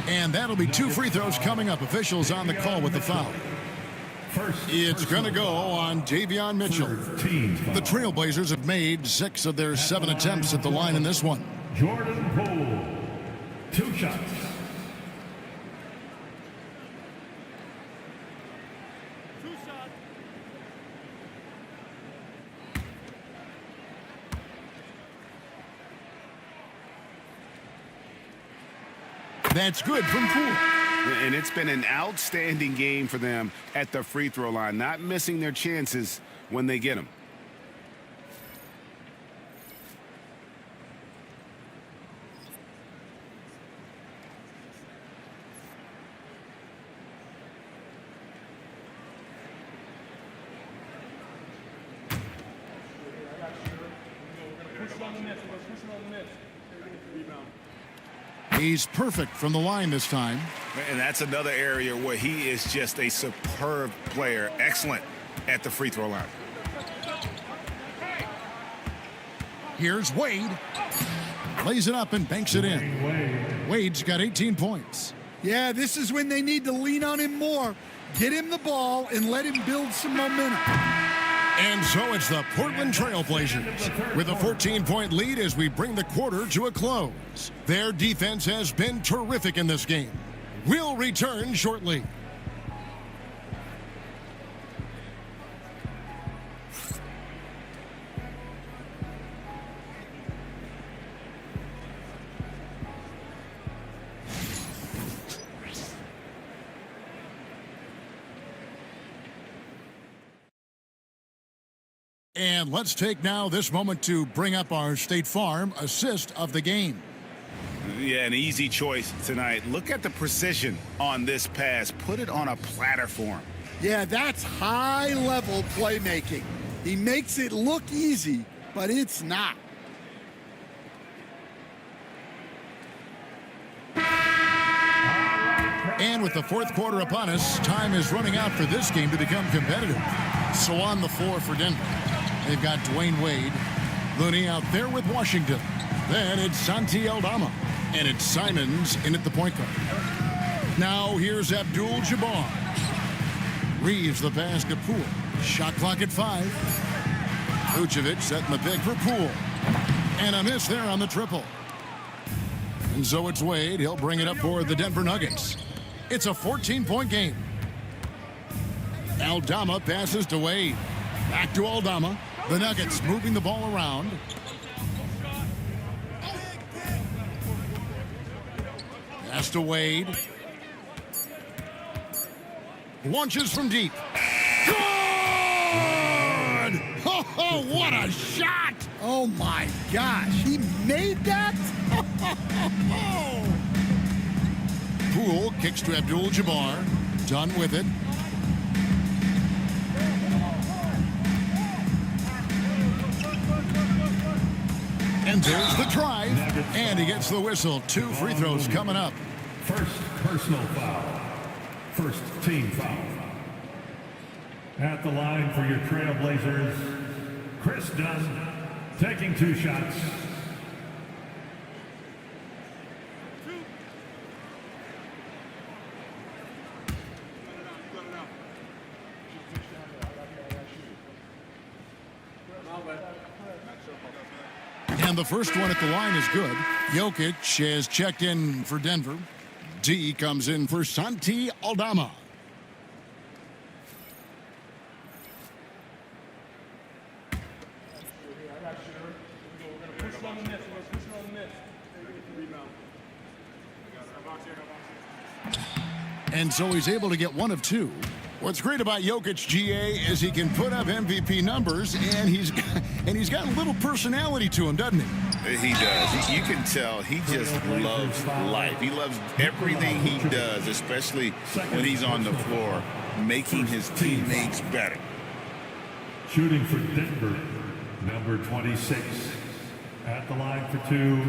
And that'll be 2 free throws coming up. Officials on the call with the foul. It's going to go on Davion Mitchell. The Trailblazers have made 6 of their 7 attempts at the line in this one. Jordan Poole. 2 shots. That's good from Poole. And it's been an outstanding game for them at the free throw line, not missing their chances when they get them. He's perfect from the line this time. And that's another area where he is just a superb player. Excellent at the free throw line. Here's Wade. Lays it up and banks it in. Wade's got 18 points. Yeah, this is when they need to lean on him more. Get him the ball and let him build some momentum. And so it's the Portland Trailblazers with a 14-point lead as we bring the quarter to a close. Their defense has been terrific in this game. We'll return shortly. And let's take now this moment to bring up our State Farm assist of the game. Yeah, an easy choice tonight. Look at the precision on this pass. Put it on a platter for him. Yeah, that's high-level playmaking. He makes it look easy, but it's not. And with the fourth quarter upon us, time is running out for this game to become competitive. So on the floor for Denver, they've got Dwayne Wade, Looney out there with Washington. Then it's Santi Aldama, and it's Simons in at the point guard. Now here's Abdul-Jabbar. Reeves the pass to Poole. Shot clock at 5. Vucevic setting the pick for Poole. And a miss there on the triple. And so it's Wade. He'll bring it up for the Denver Nuggets. It's a 14-point game. Aldama passes to Wade. Back to Aldama. The Nuggets moving the ball around. Pass to Wade. Launches from deep. Good! Oh, what a shot! Oh, my gosh. He made that? Poole kicks to Abdul-Jabbar. Done with it. And there's the drive. And he gets the whistle. 2 free throws coming up. First personal foul. First team foul. At the line for your Trailblazers, Chris Dunn, taking 2 shots. And the first one at the line is good. Jokic has checked in for Denver. D comes in for Santi Aldama. And so he's able to get 1 of 2. What's great about Jokic, GA, is he can put up MVP numbers, and he's got a little personality to him, doesn't he? He does. You can tell he just loves life. He loves everything he does, especially when he's on the floor, making his teammates better. Shooting for Denver, number 26. At the line for 2.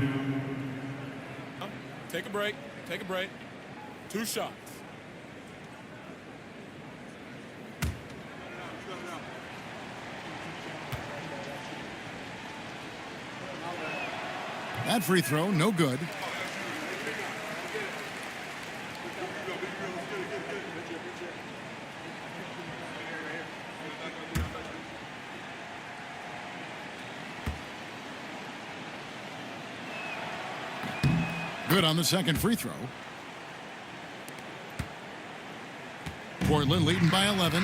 Take a break. Take a break. 2 shots. That free throw, no good. Good on the second free throw. Portland leading by 11.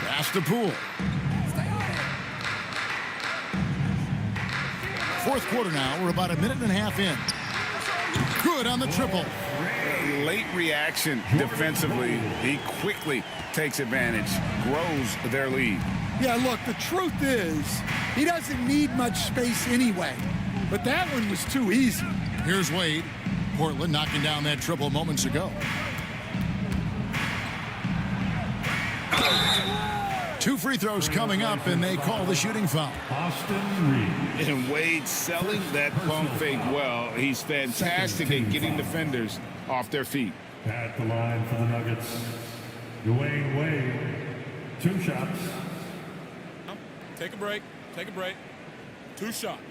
Pass to Poole. Fourth quarter now. We're about a minute and a half in. Good on the triple. Late reaction defensively. He quickly takes advantage, grows their lead. Yeah, look, the truth is, he doesn't need much space anyway. But that one was too easy. Here's Wade. Portland knocking down that triple moments ago. 2 free throws coming up, and they call the shooting foul. Austin Reed. And Wade selling that pump fake well. He's fantastic at getting defenders off their feet. At the line for the Nuggets, Dwayne Wade, 2 shots. Take a break. Take a break. 2 shots.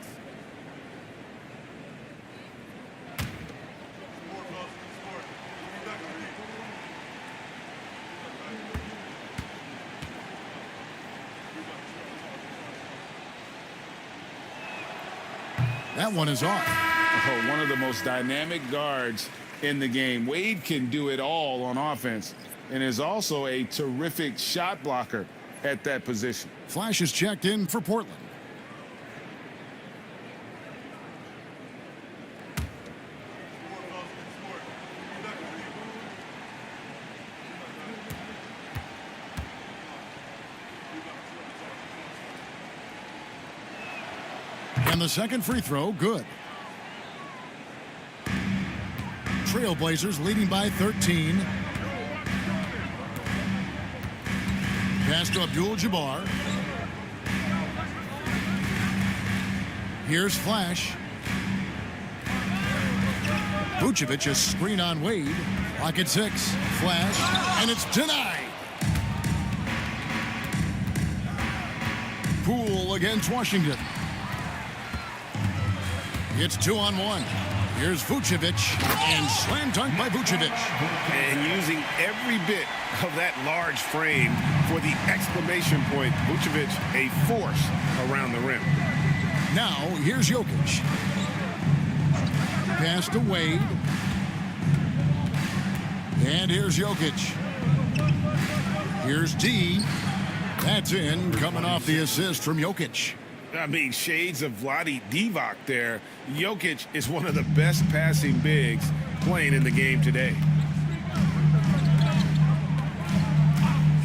That one is off. Oh, one of the most dynamic guards in the game. Wade can do it all on offense and is also a terrific shot blocker at that position. Flash is checked in for Portland. And the second free throw, good. Trailblazers leading by 13. Pass to Abdul-Jabbar. Here's Flash. Vucevic, a screen on Wade. Clock at 6. Flash, and it's denied. Poole against Washington. It's 2-on-1. Here's Vucevic, and slam dunk by Vucevic. And using every bit of that large frame for the exclamation point. Vucevic, a force around the rim. Now, here's Jokic. Pass to Wade. And here's Jokic. Here's D. That's in, coming off the assist from Jokic. I mean, shades of Vlade Divac there. Jokic is one of the best passing bigs playing in the game today.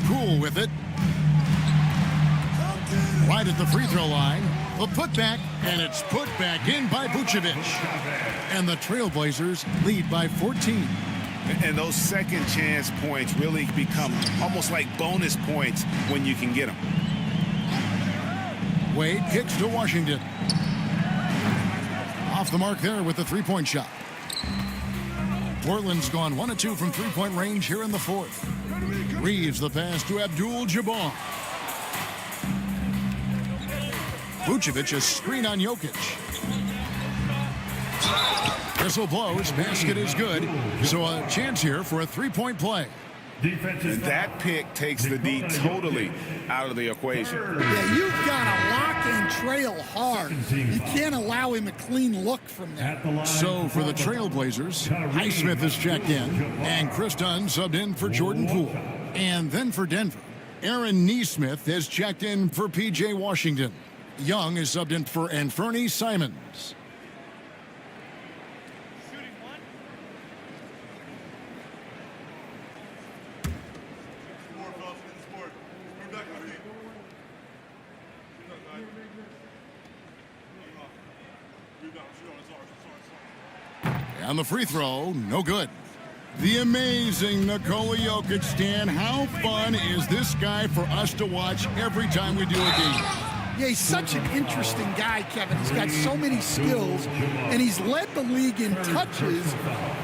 Poole with it. Right at the free throw line. The putback, and it's put back in by Vucevic. And the Trailblazers lead by 14. And those second chance points really become almost like bonus points when you can get them. Wade kicks to Washington. Off the mark there with the three-point shot. Portland's gone 1 of 2 from three-point range here in the fourth. Reeves the pass to Abdul-Jabbar. Vucevic, a screen on Jokic. Whistle blows, basket is good. So a chance here for a three-point play. And that pick takes the D totally out of the equation. Yeah, you've got to lock and trail hard. You can't allow him a clean look from there. So for the Trailblazers, Highsmith is checked in, and Chris Dunn subbed in for Jordan Poole. And then for Denver, Aaron Nesmith has checked in for P.J. Washington. Young is subbed in for Anferny Simons. On the free throw, no good. The amazing Nikola Jokic, Stan. How fun is this guy for us to watch every time we do a game? Yeah, he's such an interesting guy, Kevin. He's got so many skills, and he's led the league in touches,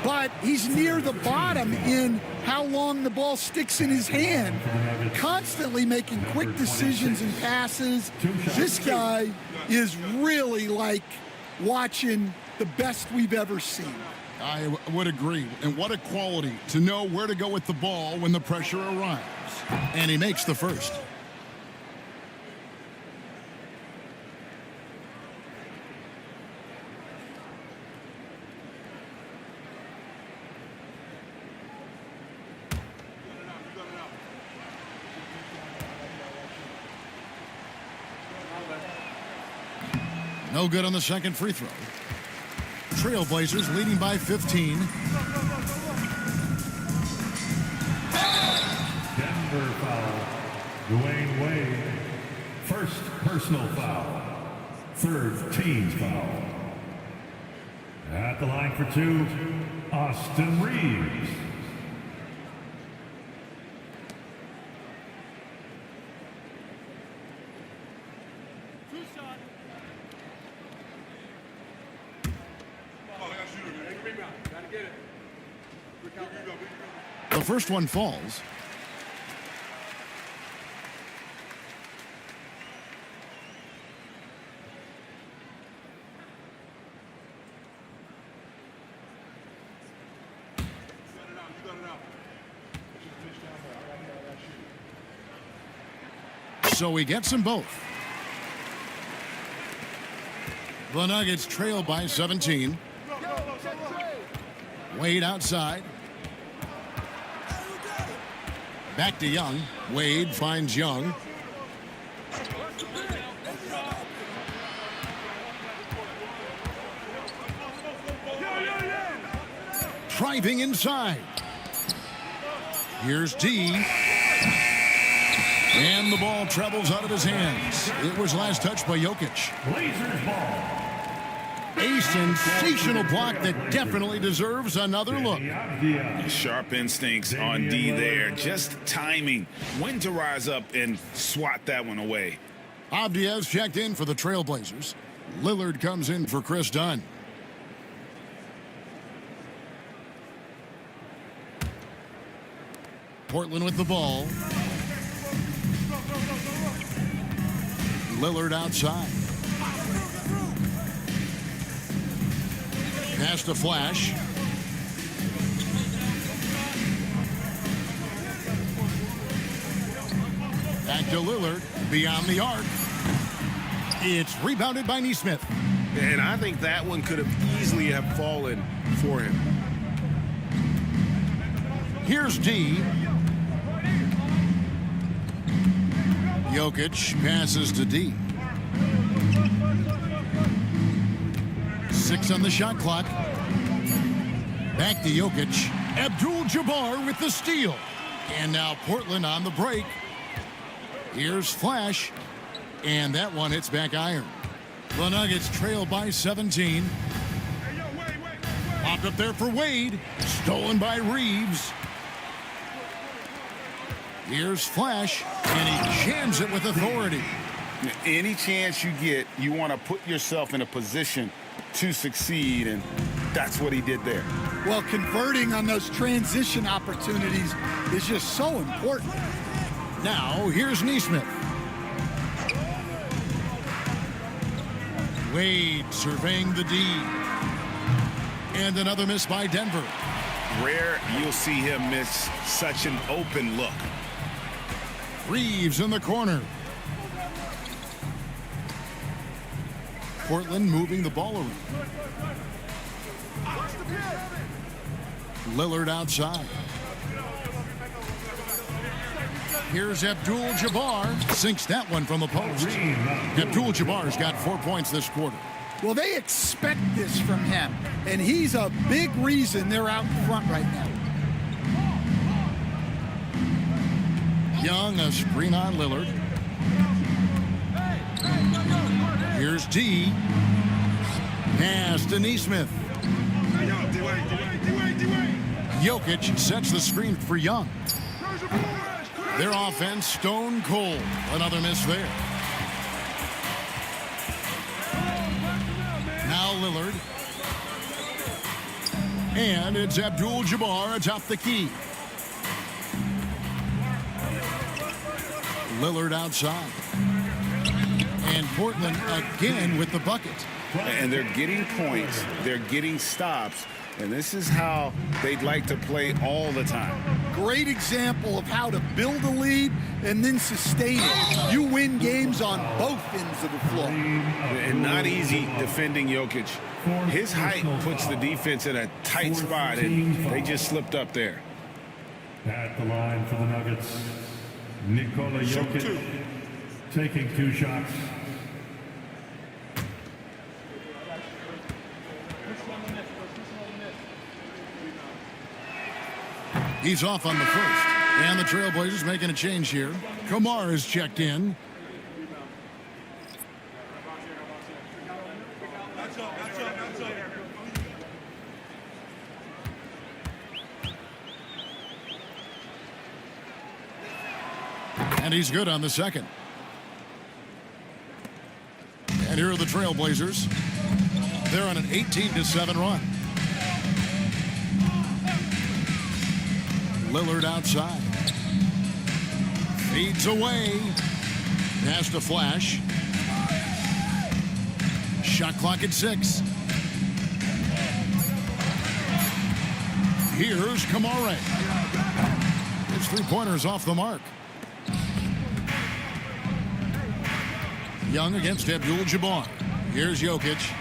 but he's near the bottom in how long the ball sticks in his hand. Constantly making quick decisions and passes. This guy is really like watching the best we've ever seen. I would agree. And what a quality to know where to go with the ball when the pressure arrives. And he makes the first. No good on the second free throw. Trailblazers leading by 15. Denver foul. Dwayne Wade. First personal foul. Third team foul. At the line for two, Austin Reeves. The first one falls. So he gets them both. The Nuggets trail by 17. Wade outside. Back to Young. Wade finds Young. Driving inside. Here's D. And the ball travels out of his hands. It was last touched by Jokic. Blazers ball. A sensational block that definitely deserves another look. Sharp instincts on D there. Just timing when to rise up and swat that one away. Abdiaz checked in for the Trailblazers. Lillard comes in for Chris Dunn. Portland with the ball. Lillard outside. Pass to Flash. Back to Lillard. Beyond the arc. It's rebounded by Nesmith. And I think that one could have easily have fallen for him. Here's D. Jokic passes to D. 6 on the shot clock. Back to Jokic. Abdul-Jabbar with the steal. And now Portland on the break. Here's Flash. And that one hits back iron. The Nuggets trail by 17. Popped up there for Wade. Stolen by Reeves. Here's Flash, and he jams it with authority. Any chance you get, you want to put yourself in a position to succeed, and that's what he did there. Well, converting on those transition opportunities is just so important. Now, here's Nesmith. Wade surveying the D. And another miss by Denver. Rare you'll see him miss such an open look. Reeves in the corner. Portland moving the ball around. Lillard outside. Here's Abdul-Jabbar. Sinks that one from the post. Abdul-Jabbar's got 4 points this quarter. Well, they expect this from him, and he's a big reason they're out in front right now. Young, a screen on Lillard. Here's D. Pass to Nesmith. Jokic sets the screen for Young. Their offense stone cold. Another miss there. Now Lillard. And it's Abdul-Jabbar atop the key. Lillard outside. And Portland again with the bucket. And they're getting points. They're getting stops. And this is how they'd like to play all the time. Great example of how to build a lead and then sustain it. You win games on both ends of the floor. And not easy defending Jokic. His height puts the defense in a tight spot, and they just slipped up there. At the line for the Nuggets, Nikola Jokic taking 2 shots. He's off on the first. And the Trailblazers making a change here. Kamar is checked in. And he's good on the second. And here are the Trailblazers. They're on an 18-7 run. Lillard outside. Feeds away. Pass to Flash. Shot clock at 6. Here's Kamare. His 3-pointer's off the mark. Young against Abdul-Jabbar. Here's Jokic.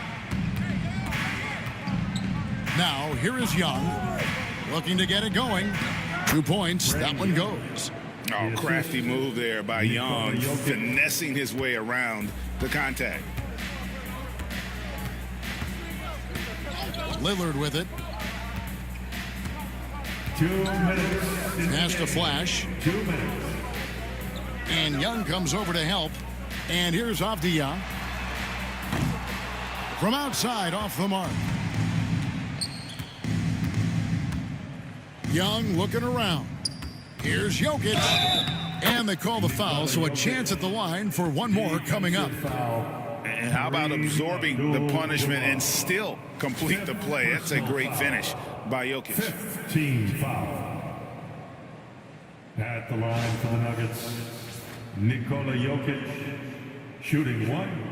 Now, here is Young. Looking to get it going. 2 points. That one goes. Oh, crafty move there by Young, finessing his way around the contact. Lillard with it. 2 minutes. Pass to Flash. 2 minutes. And Young comes over to help. And here's Avdia. From outside, off the mark. Young looking around. Here's Jokic. And they call the foul, so a chance at the line for one more coming up. And how about absorbing the punishment and still complete the play? That's a great finish by Jokic. 15 foul. At the line for the Nuggets, Nikola Jokic, shooting one.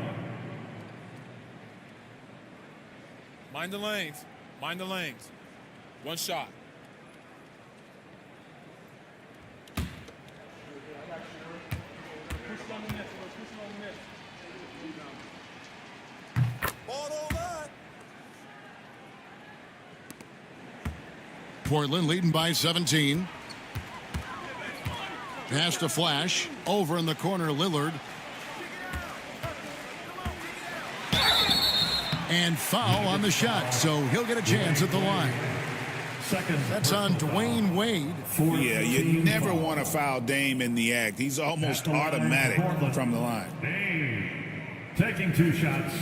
Mind the lanes. Mind the lanes. One shot. Portland leading by 17. Pass to Flash. Over in the corner, Lillard. And foul on the shot, so he'll get a chance at the line. That's on Dwayne Wade. Yeah, you never want to foul Dame in the act. He's almost automatic from the line. Dame taking 2 shots.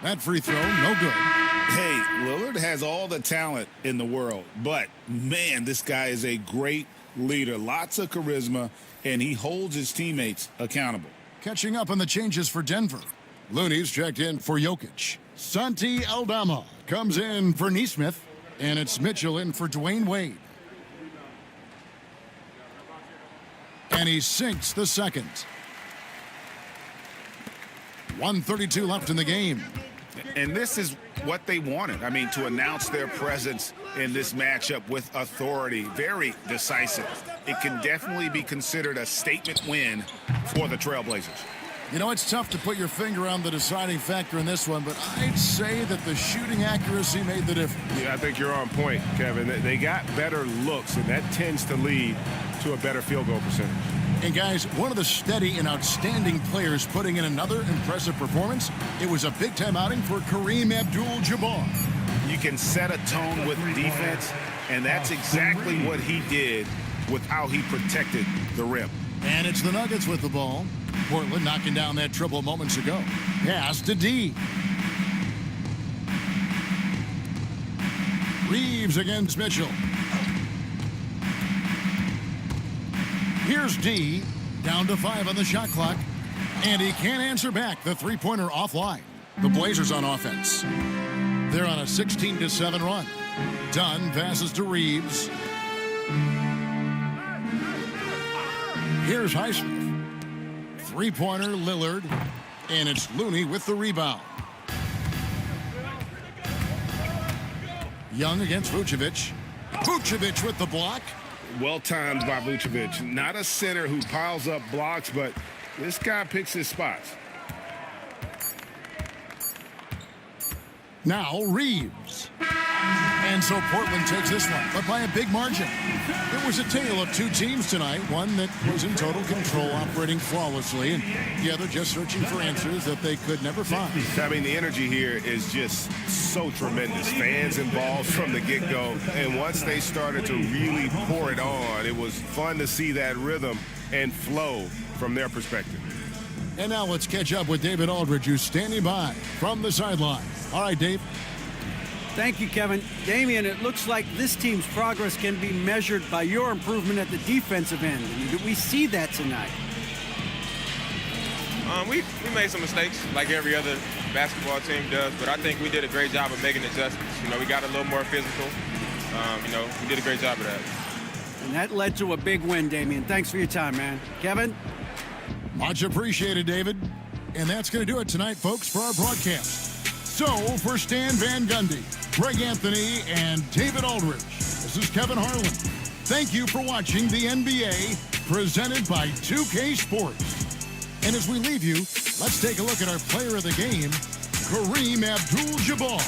That free throw, no good. Hey, Lillard has all the talent in the world, but, man, this guy is a great leader. Lots of charisma, and he holds his teammates accountable. Catching up on the changes for Denver. Looney's checked in for Jokic. Santi Aldama comes in for Nesmith, and it's Mitchell in for Dwayne Wade. And he sinks the second. 1:32 left in the game. And this is what they wanted. I mean, to announce their presence in this matchup with authority, very decisive. It can definitely be considered a statement win for the Trailblazers. You know, it's tough to put your finger on the deciding factor in this one, but I'd say that the shooting accuracy made the difference. Yeah, I think you're on point, Kevin. They got better looks, and that tends to lead to a better field goal percentage. And guys, one of the steady and outstanding players putting in another impressive performance, it was a big-time outing for Kareem Abdul-Jabbar. You can set a tone with defense, and that's exactly what he did with how he protected the rim. And it's the Nuggets with the ball. Portland knocking down that triple moments ago. Pass to D. Reeves against Mitchell. Here's D, down to 5 on the shot clock, and he can't answer back. The three-pointer offline. The Blazers on offense. They're on a 16-7 run. Dunn passes to Reeves. Here's Highsmith. Three-pointer, Lillard, and it's Looney with the rebound. Young against Vucevic. Vucevic with the block. Well timed by Vucevic. Not a center who piles up blocks, but this guy picks his spots. Now Reeves. And so Portland takes this one, but by a big margin. It was a tale of two teams tonight, one that was in total control, operating flawlessly, and the other just searching for answers that they could never find. I mean, the energy here is just so tremendous. Fans involved from the get-go, and once they started to really pour it on, it was fun to see that rhythm and flow from their perspective. And now let's catch up with David Aldridge, who's standing by from the sideline. All right, Dave. Thank you, Kevin. Damian, it looks like this team's progress can be measured by your improvement at the defensive end. Did we see that tonight? We made some mistakes like every other basketball team does, but I think we did a great job of making adjustments. You know, we got a little more physical. We did a great job of that. And that led to a big win, Damian. Thanks for your time, man. Kevin? Much appreciated, David. And that's going to do it tonight, folks, for our broadcast. So, for Stan Van Gundy, Greg Anthony, and David Aldridge, this is Kevin Harlan. Thank you for watching the NBA, presented by 2K Sports. And as we leave you, let's take a look at our player of the game, Kareem Abdul-Jabbar.